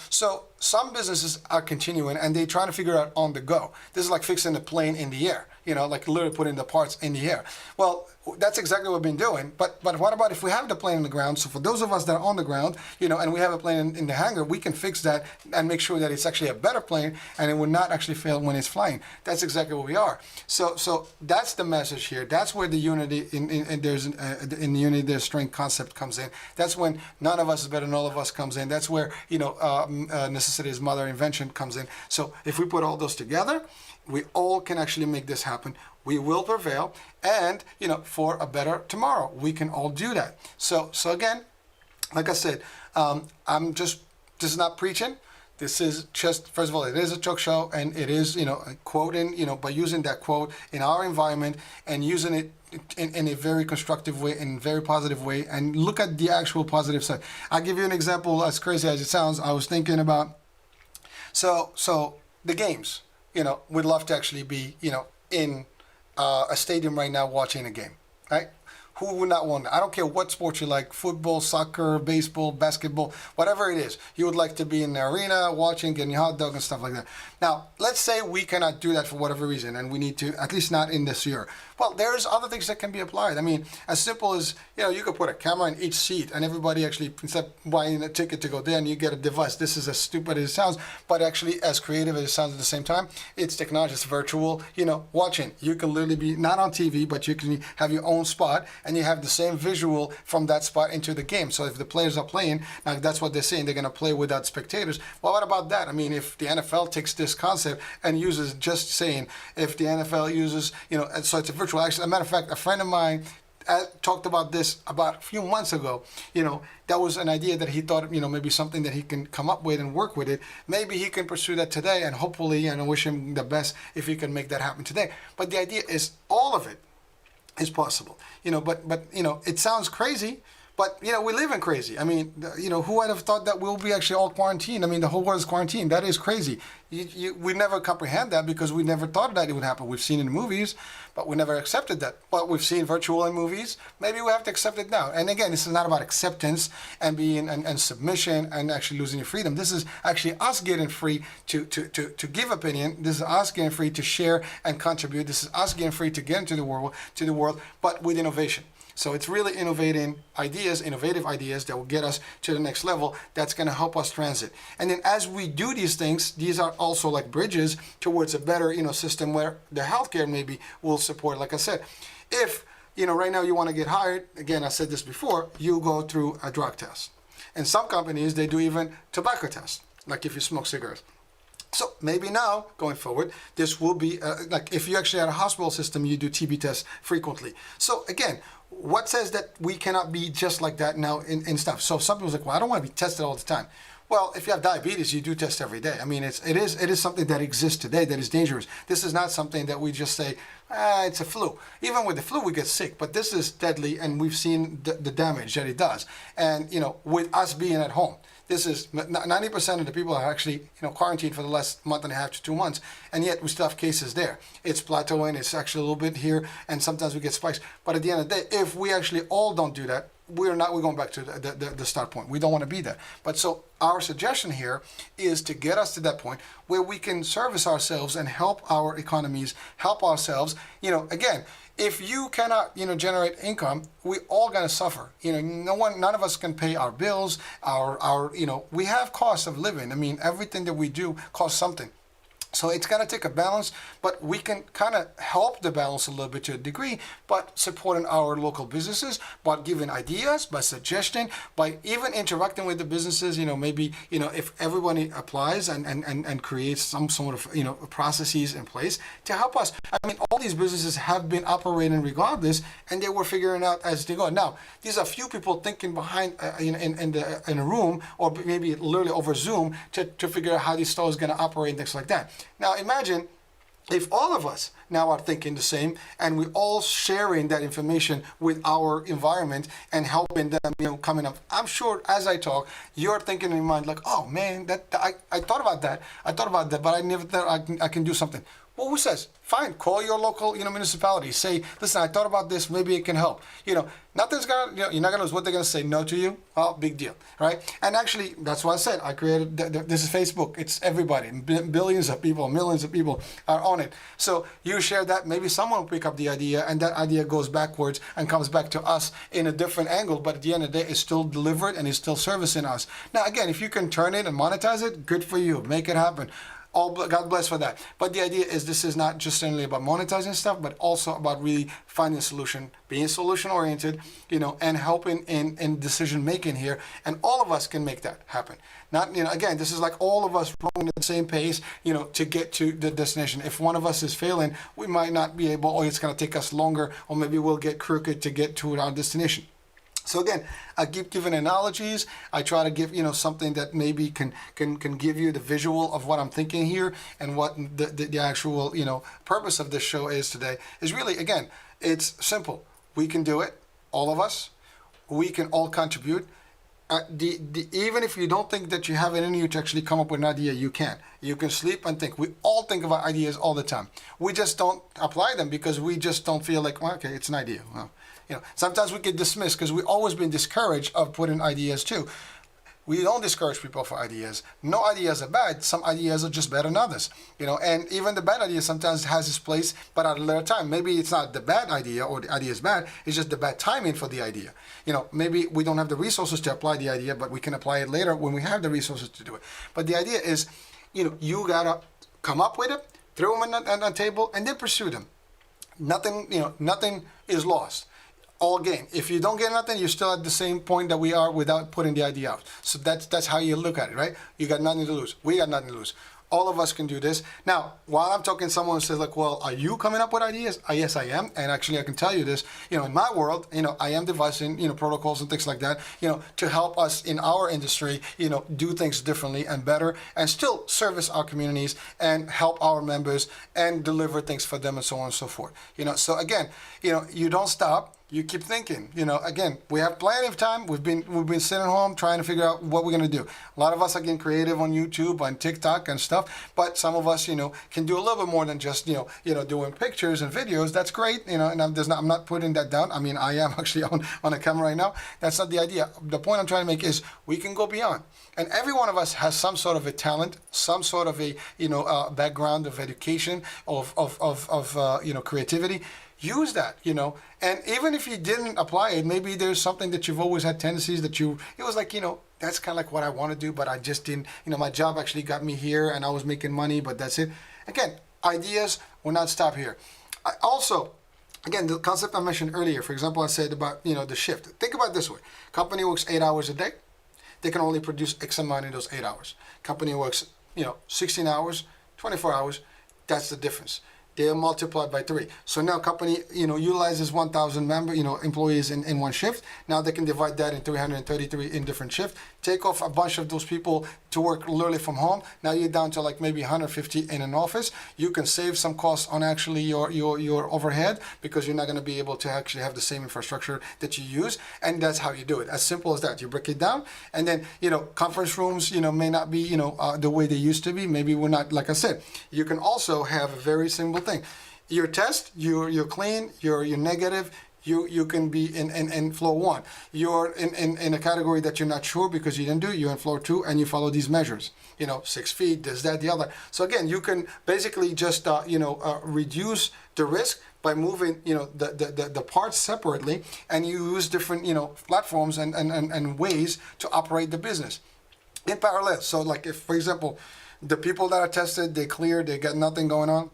So some businesses are continuing and they're trying to figure out on the go. This is like fixing a plane in the air, like literally putting the parts in the air. Well, that's exactly what we've been doing. But what about if we have the plane on the ground? So for those of us that are on the ground, and we have a plane in the hangar, we can fix that and make sure that it's actually a better plane and it will not actually fail when it's flying. That's exactly what we are. So that's the message here. That's where the unity in the unity there's strength concept comes in. That's when none of us is better than all of us comes in. That's where necessity is mother invention comes in. So if we put all those together, we all can actually make this happen. We will prevail, and for a better tomorrow, we can all do that. So again, like I said, I'm just not preaching. This is just, first of all, it is a talk show, and it is quoting, by using that quote in our environment and using it in a very constructive way, in a very positive way, and look at the actual positive side. I'll give you an example, as crazy as it sounds. I was thinking about, so the games, we'd love to actually be, in a stadium right now watching a game, right? Who would not want that? I don't care what sport you like, football, soccer, baseball, basketball, whatever it is. You would like to be in the arena watching, getting your hot dog and stuff like that. Now, let's say we cannot do that for whatever reason, and we need to, at least not in this year. Well, there's other things that can be applied. I mean, as simple as, you could put a camera in each seat, and everybody actually, instead of buying a ticket to go there, and you get a device. This is as stupid as it sounds, but actually as creative as it sounds at the same time. It's technology, it's virtual, watching. You can literally be not on TV, but you can have your own spot, and you have the same visual from that spot into the game. So if the players are playing, now that's what they're saying, they're going to play without spectators. Well, what about that? I mean, if the NFL takes this concept and uses just saying, if the NFL uses, so it's a virtual, actually, as a matter of fact, a friend of mine talked about this about a few months ago. That was an idea that he thought, maybe something that he can come up with and work with it. Maybe he can pursue that today, and hopefully, and I wish him the best if he can make that happen today. But the idea is all of it is possible, but it sounds crazy, but we live in crazy. I mean, who would have thought that we'll be actually all quarantined? I mean, the whole world is quarantined. That is crazy. We never comprehend that because we never thought that it would happen. We've seen it in movies, but we never accepted that. But we've seen virtual in movies. Maybe we have to accept it now. And again, this is not about acceptance and being and submission and actually losing your freedom. This is actually us getting free to give opinion. This is us getting free to share and contribute. This is us getting free to get into the world, but with innovation. So it's really innovative ideas that will get us to the next level. That's going to help us transit. And then as we do these things, these are also like bridges towards a better, system where the healthcare maybe will support. Like I said, if right now you want to get hired, again, I said this before, you go through a drug test. And some companies, they do even tobacco tests, like if you smoke cigarettes. So maybe now, going forward, this will be, like if you actually had a hospital system, you do TB tests frequently. So again, what says that we cannot be just like that now in stuff? So some people's like, well, I don't want to be tested all the time. Well, if you have diabetes, you do test every day. I mean, it is something that exists today that is dangerous. This is not something that we just say, it's a flu. Even with the flu, we get sick, but this is deadly, and we've seen the damage that it does. And, with us being at home, this is 90% of the people are actually, quarantined for the last month and a half to 2 months, and yet we still have cases there. It's plateauing, it's actually a little bit here, and sometimes we get spikes. But at the end of the day, if we actually all don't do that, we're going back to the start point. We don't want to be there. But so our suggestion here is to get us to that point where we can service ourselves and help our economies, help ourselves. Again, if you cannot, generate income, we all gonna suffer. None of us can pay our bills, we have costs of living. I mean, everything that we do costs something. So it's going to take a balance, but we can kind of help the balance a little bit to a degree, but supporting our local businesses, by giving ideas, by suggesting, by even interacting with the businesses, maybe, if everybody applies and creates some sort of, processes in place to help us. I mean, all these businesses have been operating regardless, and they were figuring out as they go. Now, these are few people thinking behind, in a room, or maybe literally over Zoom to figure out how these stores are going to operate and things like that. Now imagine if all of us now are thinking the same, and we're all sharing that information with our environment and helping them, coming up. I'm sure as I talk, you're thinking in your mind like, oh man, I thought about that. But I never thought I can do something. Well, who says? Fine, call your local, municipality. Say, listen, I thought about this. Maybe it can help. Nothing's gonna, you're not gonna lose. What they're gonna say no to you. Well, big deal, right? And actually, that's why I said I created. This is Facebook. It's everybody. Billions of people, millions of people are on it. So you share that. Maybe someone will pick up the idea, and that idea goes backwards and comes back to us in a different angle. But at the end of the day, it's still delivered and it's still servicing us. Now, again, if you can turn it and monetize it, good for you. Make it happen. God bless for that. But the idea is this is not just only about monetizing stuff, but also about really finding a solution, being solution oriented, and helping in decision making here. And all of us can make that happen. Not, again, this is like all of us rowing at the same pace, to get to the destination. If one of us is failing, we might not be able, or it's going to take us longer, or maybe we'll get crooked to get to our destination. So again, I keep giving analogies. I try to give, something that maybe can give you the visual of what I'm thinking here, and what the actual, purpose of this show is today is really, again, it's simple. We can do it, all of us. We can all contribute. Even if you don't think that you have it in you to actually come up with an idea, you can. You can sleep and think. We all think about ideas all the time. We just don't apply them because we just don't feel like, well, okay, it's an idea. Well, sometimes we get dismissed because we've always been discouraged of putting ideas too. We don't discourage people for ideas. No ideas are bad. Some ideas are just better than others. And even the bad idea sometimes has its place, but at a later time. Maybe it's not the bad idea or the idea is bad. It's just the bad timing for the idea. Maybe we don't have the resources to apply the idea, but we can apply it later when we have the resources to do it. But the idea is, you gotta come up with it, throw them on the table, and then pursue them. Nothing is lost. All gain. If you don't get nothing, you're still at the same point that we are without putting the idea out. So that's how you look at it, right? You got nothing to lose. We got nothing to lose. All of us can do this. Now, while I'm talking, someone says like, well, are you coming up with ideas? Yes, I am. And actually, I can tell you this, in my world, I am devising, protocols and things like that, to help us in our industry, do things differently and better, and still service our communities and help our members and deliver things for them and so on and so forth. So again, you don't stop. You keep thinking, again, we have plenty of time. We've been sitting home trying to figure out what we're going to do. A lot of us are getting creative on YouTube, on TikTok and stuff, but some of us, can do a little bit more than just, doing pictures and videos. That's great, and I'm not putting that down. I mean, I am actually on a camera right now. That's not the idea. The point I'm trying to make is we can go beyond. And every one of us has some sort of a talent, some sort of a, background of education, of creativity. use that, and even if you didn't apply it, maybe there's something that you've always had tendencies that it was like, that's kind of like what I want to do, but I just didn't, my job actually got me here and I was making money, but that's it. Again, ideas will not stop here. Also, again, the concept I mentioned earlier, for example, I said about, the shift. Think about it this way. Company works 8 hours a day. They can only produce X amount in those 8 hours. Company works, 16 hours, 24 hours. That's the difference. They are multiplied by 3. So now company, utilizes 1,000 employees in one shift. Now they can divide that in 333 in different shifts. Take off a bunch of those people to work literally from home. Now you're down to like maybe 150 in an office. You can save some costs on actually your overhead, because you're not going to be able to actually have the same infrastructure that you use. And that's how you do it. As simple as that. You break it down, and then conference rooms may not be the way they used to be. Maybe we're not, like I said. You can also have a very simple thing. Your test, you're clean, you're negative. You can be in floor 1. You're in a category that you're not sure because you didn't do it. You're in floor 2 and you follow these measures. 6 feet, this, that, the other. So again, you can basically just reduce the risk by moving the parts separately, and you use different platforms and ways to operate the business in parallel. So like if, for example, the people that are tested, they clear, they got nothing going on.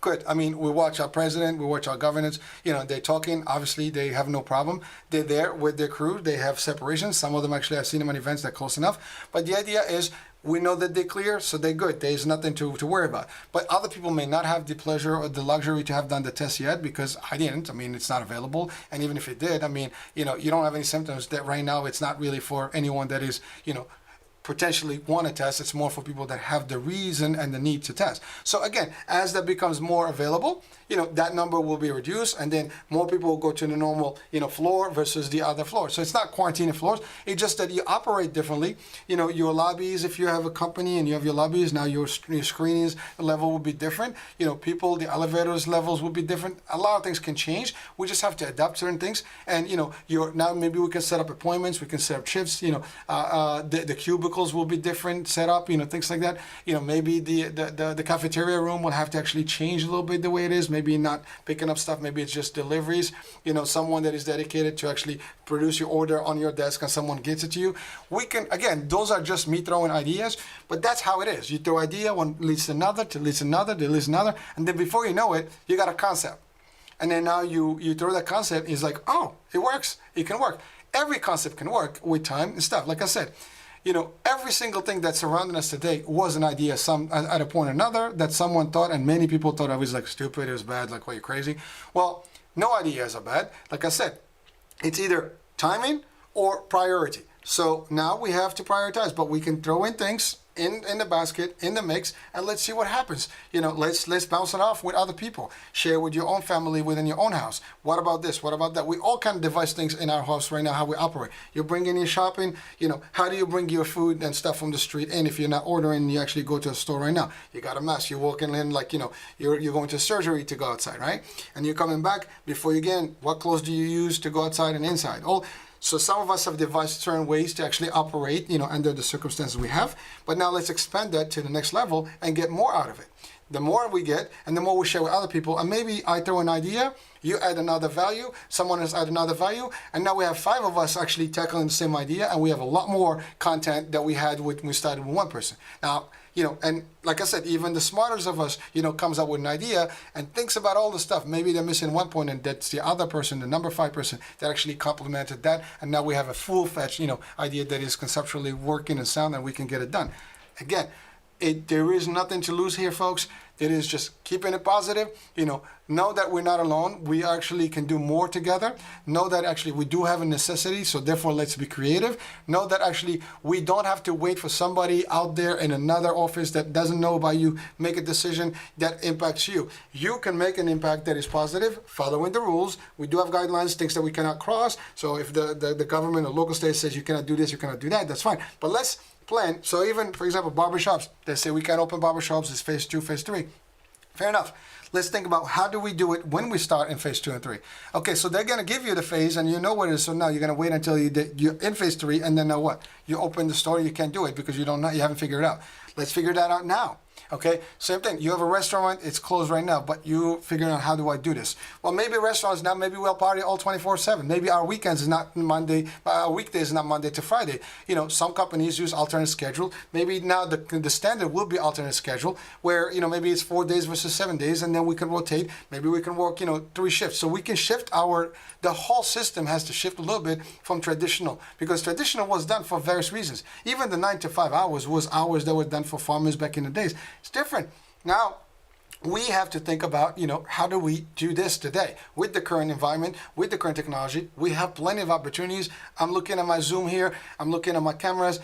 Good. I mean, we watch our president, we watch our governors, they're talking. Obviously, they have no problem. They're there with their crew. They have separation. Some of them actually, I've seen them on events that are close enough. But the idea is, we know that they're clear, so they're good. There's nothing to worry about. But other people may not have the pleasure or the luxury to have done the test yet, because I didn't. I mean, it's not available. And even if it did, I mean, you don't have any symptoms. That right now, it's not really for anyone that is, potentially want to test. It's more for people that have the reason and the need to test. So again, as that becomes more available, that number will be reduced, and then more people will go to the normal, floor versus the other floor. So it's not quarantining floors. It's just that you operate differently. Your lobbies, if you have a company and you have your lobbies, now your screenings level will be different. People, the elevators levels will be different. A lot of things can change. We just have to adapt certain things. And, now maybe we can set up appointments. We can set up shifts. The cubicles will be different set up, things like that. Maybe the cafeteria room will have to actually change a little bit the way it is. Maybe not picking up stuff. Maybe it's just deliveries. Someone that is dedicated to actually produce your order on your desk and someone gets it to you. We can, again, those are just me throwing ideas, but that's how it is. You throw idea, one leads to another, to leads to another, to leads to another, and then before you know it, you got a concept. And then now you throw that concept, it's like, oh, it works. It can work. Every concept can work with time and stuff. Like I said, every single thing that's surrounding us today was an idea at a point or another that someone thought, and many people thought I was like stupid, it was bad, like, well, you're crazy. Well, no ideas are bad. Like I said, it's either timing or priority. So now we have to prioritize, but we can throw in things in the basket, in the mix, and let's see what happens. Let's bounce it off with other people. Share with your own family within your own house. What about this? What about that? We all kind of devise things in our house right now, how we operate. You bring in your shopping, how do you bring your food and stuff from the street in if you're not ordering, you actually go to a store right now. You got a mask, you're walking in like, you're going to surgery to go outside, right? And you're coming back, before you get in, what clothes do you use to go outside and inside? So some of us have devised certain ways to actually operate, under the circumstances we have. But now let's expand that to the next level and get more out of it. The more we get, and the more we share with other people, and maybe I throw an idea, you add another value, someone else add another value, and now we have 5 of us actually tackling the same idea, and we have a lot more content that we had when we started with one person. Now, and like I said, even the smartest of us, comes up with an idea and thinks about all the stuff. Maybe they're missing one point, and that's the other person, the number 5 person, that actually complemented that, and now we have a full-fledged, idea that is conceptually working and sound, and we can get it done. Again, there is nothing to lose here, folks. It is just keeping it positive. Know that we're not alone. We actually can do more together. Know that actually we do have a necessity, so therefore let's be creative. Know that actually we don't have to wait for somebody out there in another office that doesn't know about you, make a decision that impacts you. You can make an impact that is positive, following the rules. We do have guidelines, things that we cannot cross. So if the government or local state says you cannot do this, you cannot do that, that's fine. But let's plan. So even, for example, barbershops, they say we can't open barbershops, it's phase 2, phase 3. Fair enough. Let's think about how do we do it when we start in phase 2 and 3. Okay, so they're going to give you the phase and you know what it is. So now you're going to wait until you're in phase 3, and then now what? You open the store, you can't do it because you haven't figured it out. Let's figure that out now. Okay, same thing. You have a restaurant, it's closed right now, but you figuring out how do I do this? Well, maybe restaurants now, maybe we'll party all 24/7. Maybe our weekends is not Monday, our weekdays is not Monday to Friday. You know, some companies use alternate schedule. Maybe now the standard will be alternate schedule, where maybe it's 4 days versus 7 days, and then we can rotate. Maybe we can work 3 shifts. So we can shift the whole system has to shift a little bit from traditional, because traditional was done for various reasons. Even the 9 to 5 hours was hours that were done for farmers back in the days. It's different. Now, we have to think about, how do we do this today? With the current environment, with the current technology, we have plenty of opportunities. I'm looking at my Zoom here. I'm looking at my cameras.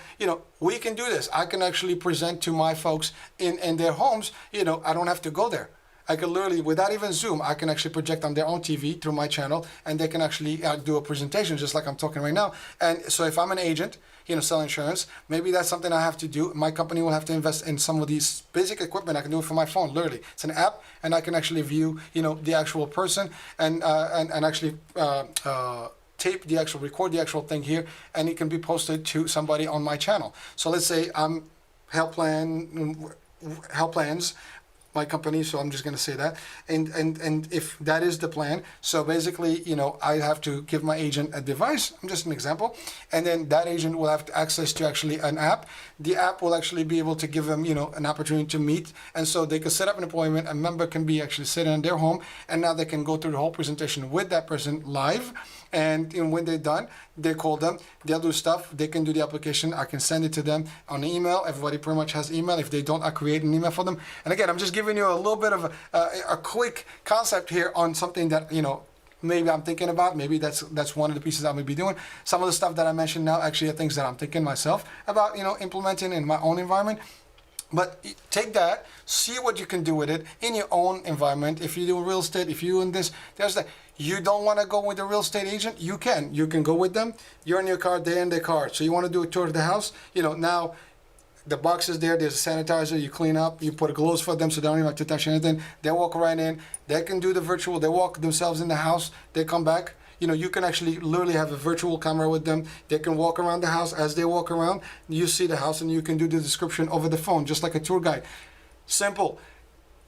We can do this. I can actually present to my folks in their homes. I don't have to go there. I can literally, without even Zoom, I can actually project on their own TV through my channel, and they can actually do a presentation just like I'm talking right now. And so if I'm an agent, sell insurance, maybe that's something I have to do. My company will have to invest in some of these basic equipment. I can do it from my phone, literally. It's an app, and I can actually view, the actual person and actually tape the actual, record the actual thing here, and it can be posted to somebody on my channel. So let's say I'm Health Plans, my company, so I'm just going to say that, and if that is the plan, so basically, I have to give my agent a device. I'm just an example, and then that agent will have access to actually an app. The app will actually be able to give them, an opportunity to meet, and so they can set up an appointment. A member can be actually sitting in their home, and now they can go through the whole presentation with that person live. And when they're done, they call them, they'll do stuff, they can do the application, I can send it to them on email. Everybody pretty much has email. If they don't, I create an email for them. And again, I'm just giving you a little bit of a quick concept here on something that, maybe I'm thinking about. Maybe that's one of the pieces I'm going to be doing. Some of the stuff that I mentioned now actually are things that I'm thinking myself about, implementing in my own environment. But take that, see what you can do with it in your own environment. If you do real estate, if you in this, there's that. You don't want to go with a real estate agent, you can. You can go with them. You're in your car, they're in their car. So you want to do a tour of the house, now the box is there, there's a sanitizer, you clean up, you put gloves for them so they don't even have to touch anything. They walk right in, they can do the virtual, they walk themselves in the house, they come back. You can actually literally have a virtual camera with them. They can walk around the house. As they walk around, you see the house and you can do the description over the phone, just like a tour guide. Simple.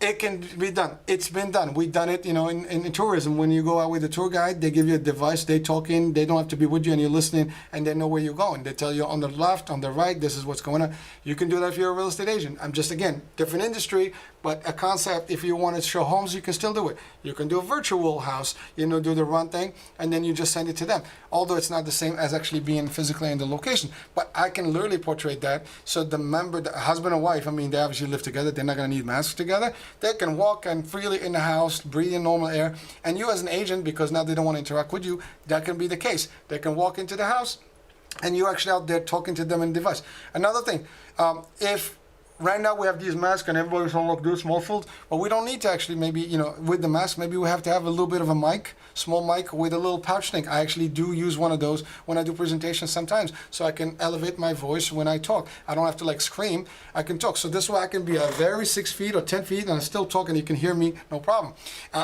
It can be done. It's been done. We've done it, in tourism. When you go out with a tour guide, they give you a device, they talk in, they don't have to be with you, and you're listening, and they know where you're going. They tell you on the left, on the right, this is what's going on. You can do that if you're a real estate agent. I'm just, again, different industry, but a concept. If you want to show homes, you can still do it. You can do a virtual house, do the run thing, and then you just send it to them. Although it's not the same as actually being physically in the location, but I can literally portray that. So the member, the husband and wife, they obviously live together. They're not going to need masks together. They can walk and freely in the house, breathe in normal air. And you as an agent, because now they don't want to interact with you, that can be the case. They can walk into the house, and you're actually out there talking to them in the device. Another thing, if right now we have these masks and everybody's on like this muffled, but we don't need to actually maybe, with the mask, maybe we have to have a little bit of a mic, small mic with a little pouch thing. I actually do use one of those when I do presentations sometimes, so I can elevate my voice when I talk. I don't have to scream, I can talk. So this way I can be a very 6 feet or 10 feet and I still talk and you can hear me, no problem.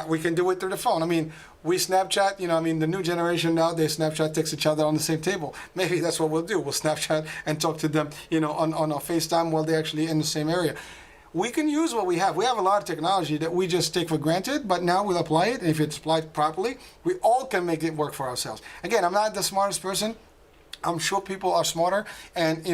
We can do it through the phone. We Snapchat, the new generation now, they Snapchat text each other on the same table. Maybe that's what we'll do. We'll Snapchat and talk to them, on our FaceTime while they're actually in the same area. We can use what we have. We have a lot of technology that we just take for granted, but now we'll apply it. And if it's applied properly, we all can make it work for ourselves. Again, I'm not the smartest person. I'm sure people are smarter, and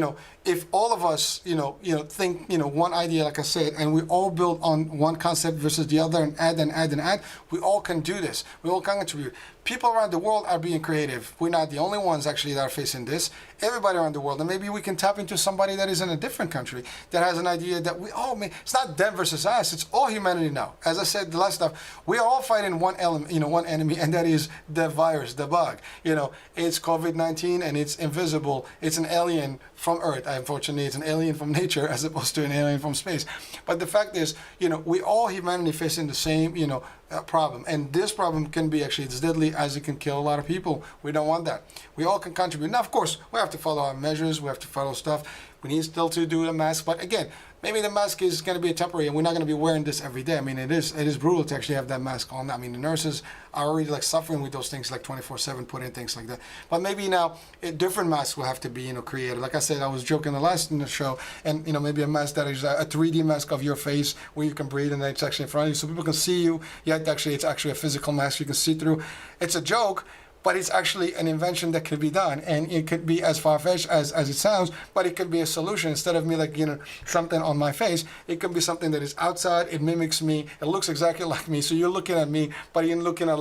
if all of us think one idea, like I said, and we all build on one concept versus the other, and add, we all can do this. We all can contribute. People around the world are being creative. We're not the only ones actually that are facing this. Everybody around the world, and maybe we can tap into somebody that is in a different country that has an idea that we all may. It's not them versus us. It's all humanity now. As I said the last stuff, we are all fighting one element, one enemy, and that is the virus, the bug. It's COVID-19, and it's invisible. It's an alien from Earth. Unfortunately, it's an alien from nature as opposed to an alien from space. But the fact is, we all humanity facing the same, problem. And this problem can be actually as deadly as it can kill a lot of people. We don't want that. We all can contribute. Now, of course, we have to follow our measures. We have to follow stuff. We need still to do the mask. But again, maybe the mask is going to be temporary, and we're not going to be wearing this every day. I mean, it is brutal to actually have that mask on. I mean, the nurses are already like suffering with those things like 24/7, putting things like that. But maybe now different masks will have to be created. Like I said, I was joking in the show, and maybe a mask that is a 3D mask of your face where you can breathe, and it's actually in front of you, so people can see you. Yet actually, it's actually a physical mask you can see through. It's a joke, but it's actually an invention that could be done, and it could be as far-fetched as it sounds, but it could be a solution. Instead of me something on my face, it could be something that is outside, it mimics me, it looks exactly like me, so you're looking at me, but you're looking at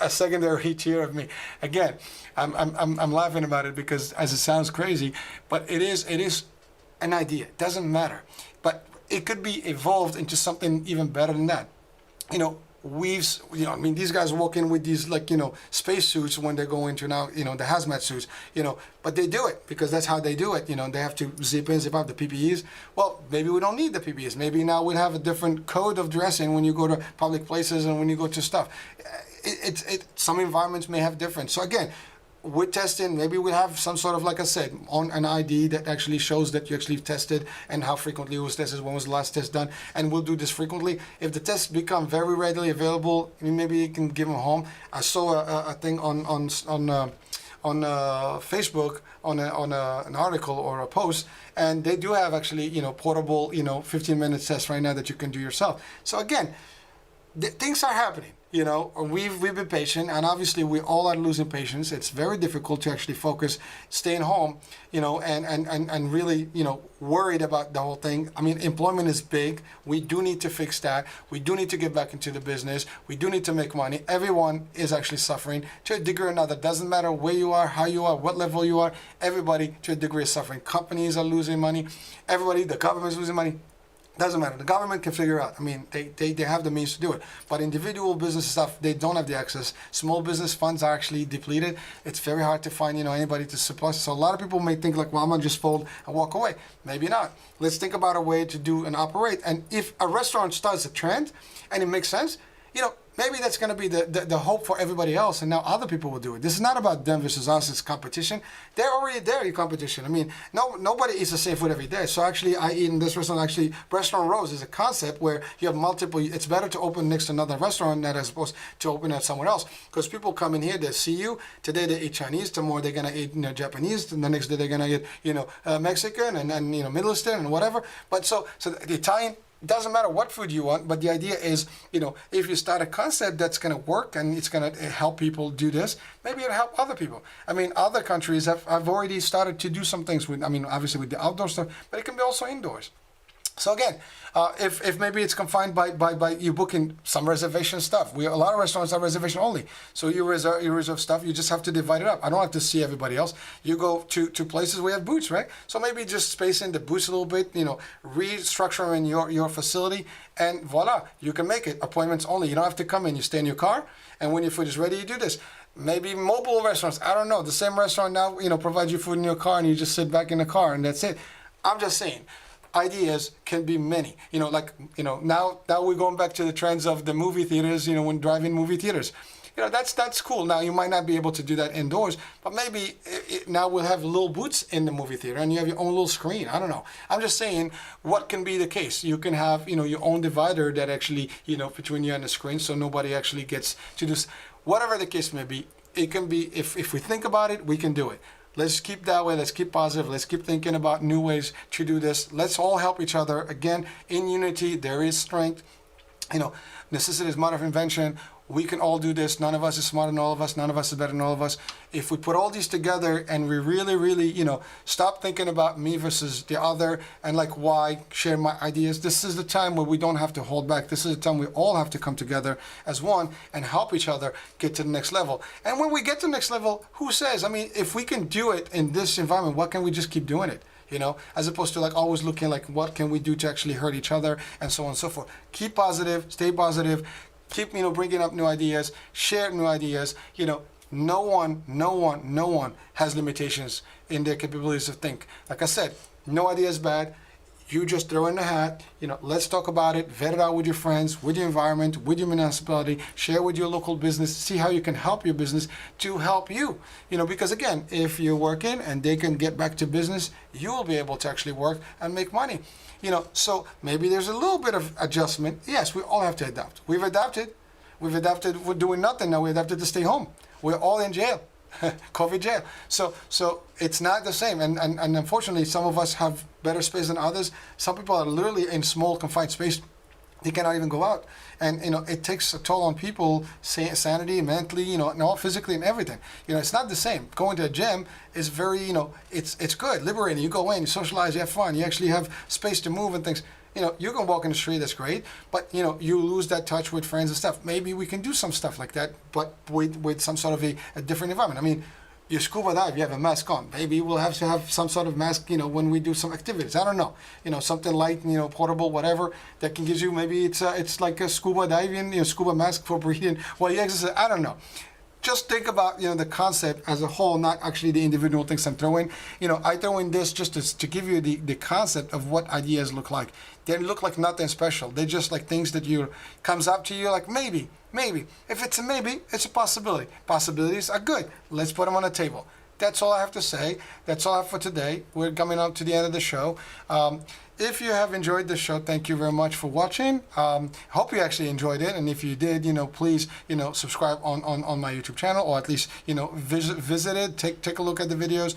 a secondary tier of me. Again, I'm laughing about it because as it sounds crazy, but it is an idea. It doesn't matter, but it could be evolved into something even better than that. These guys walk in with these space suits when they go into now, the hazmat suits, but they do it because that's how they do it. They have to zip in, zip out the PPEs. Well, maybe we don't need the PPEs. Maybe now we'll have a different code of dressing when you go to public places and when you go to stuff. Some environments may have different. So again, we're testing. Maybe we'll have some sort of, like I said, on an ID that actually shows that you actually tested and how frequently it was tested, when was the last test done, and we'll do this frequently. If the tests become very readily available, maybe you can give them home. I saw a thing on Facebook on an article or a post, and they do have actually portable 15-minute tests right now that you can do yourself. So again, things are happening. We've been patient, and obviously we all are losing patience. It's very difficult to actually focus, staying home, and really, worried about the whole thing. I mean, employment is big. We do need to fix that. We do need to get back into the business. We do need to make money. Everyone is actually suffering to a degree or another. Doesn't matter where you are, how you are, what level you are. Everybody to a degree is suffering. Companies are losing money. Everybody, the government is losing money. Doesn't matter. The government can figure out. I mean, they have the means to do it. But individual business stuff, they don't have the access. Small business funds are actually depleted. It's very hard to find, anybody to support. So a lot of people may think well, I'm going to just fold and walk away. Maybe not. Let's think about a way to do and operate. And if a restaurant starts a trend and it makes sense, maybe that's going to be the hope for everybody else, and now other people will do it. This is not about them versus us, it's competition. They're already there in competition. I mean, nobody eats the same food every day. So actually, I eat in this restaurant, Restaurant Rose is a concept where you have multiple. It's better to open next to another restaurant than as opposed to open at somewhere else. Because people come in here, they see you. Today they eat Chinese, tomorrow they're going to eat Japanese, and the next day they're going to eat Mexican and Middle Eastern and whatever. But so the Italian, it doesn't matter what food you want, but the idea is, if you start a concept that's going to work and it's going to help people do this, maybe it'll help other people. I mean, other countries have already started to do some things with, obviously with the outdoor stuff, but it can be also indoors. So again, if maybe it's confined by you booking some reservation stuff. A lot of restaurants are reservation only. So you reserve stuff, you just have to divide it up. I don't have to see everybody else. You go to places where you have booths, right? So maybe just space in the booths a little bit, restructure in your facility, and voila, you can make it appointments only. You don't have to come in, you stay in your car, and when your food is ready, you do this. Maybe mobile restaurants, I don't know. The same restaurant now, provides you food in your car, and you just sit back in the car, and that's it. I'm just saying, ideas can be many. Now we're going back to the trends of the movie theaters, when drive-in movie theaters. That's cool. Now, you might not be able to do that indoors, but maybe now we'll have little booths in the movie theater and you have your own little screen. I don't know. I'm just saying what can be the case. You can have, your own divider that actually, between you and the screen, so nobody actually gets to this. Whatever the case may be, it can be, if we think about it, we can do it. Let's keep that way. Let's keep positive. Let's keep thinking about new ways to do this. Let's all help each other. Again, in unity, there is strength. Necessity is mother of invention. We can all do this. None of us is smarter than all of us. None of us is better than all of us. If we put all these together and we really, really, stop thinking about me versus the other and why share my ideas, this is the time where we don't have to hold back. This is the time we all have to come together as one and help each other get to the next level. And when we get to the next level, who says? If we can do it in this environment, why can't we just keep doing it? As opposed to always looking what can we do to actually hurt each other and so on and so forth. Keep positive, stay positive. Keep, bringing up new ideas, share new ideas. No one has limitations in their capabilities to think. Like I said, no idea is bad. You just throw in the hat, let's talk about it, vet it out with your friends, with your environment, with your municipality, share with your local business, see how you can help your business to help you. Because again, if you're working and they can get back to business, you will be able to actually work and make money. So maybe there's a little bit of adjustment. Yes, we all have to adapt. We've adapted. We're doing nothing now. We adapted to stay home. We're all in jail. COVID jail. So it's not the same. And unfortunately, some of us have better space than others. Some people are literally in small confined space. They cannot even go out. And, it takes a toll on people, sanity, mentally, and all physically and everything. It's not the same. Going to a gym is very, it's good, liberating. You go in, you socialize, you have fun. You actually have space to move and things. You can walk in the street, that's great, but you lose that touch with friends and stuff. Maybe we can do some stuff like that, but with some sort of a different environment. I mean, you scuba dive, you have a mask on. Maybe we'll have to have some sort of mask, when we do some activities. I don't know, something light, portable, whatever that can give you. Maybe it's like a scuba diving, scuba mask for breathing while you exercise. I don't know. Just think about the concept as a whole, not actually the individual things I'm throwing. I throw in this just to give you the concept of what ideas look like. They look like nothing special. They're just like things that comes up to you like maybe. If it's a maybe, it's a possibility. Possibilities are good. Let's put them on the table. That's all I have to say. That's all I have for today. We're coming up to the end of the show. If you have enjoyed the show, thank you very much for watching. Hope you actually enjoyed it. And if you did, please, subscribe on my YouTube channel, or at least, visit it, take a look at the videos.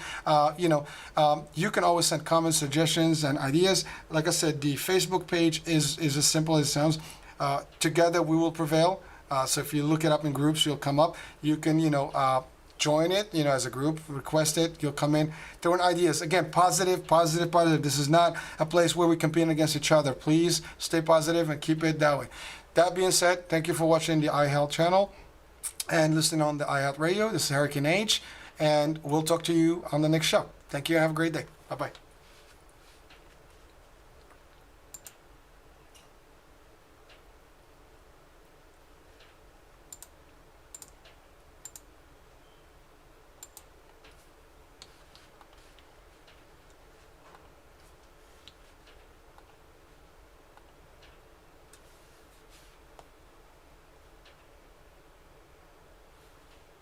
You can always send comments, suggestions, and ideas. Like I said, the Facebook page is as simple as it sounds. Together we will prevail. So if you look it up in groups, you'll come up. You can, join it, as a group, request it, you'll come in, throw in ideas. Again, positive. This is not a place where we compete against each other. Please stay positive and keep it that way. That being said, thank you for watching the iHealth channel and listening on the iHealthradio. This is Hurricane H, and we'll talk to you on the next show. Thank you. Have a great day. Bye-bye.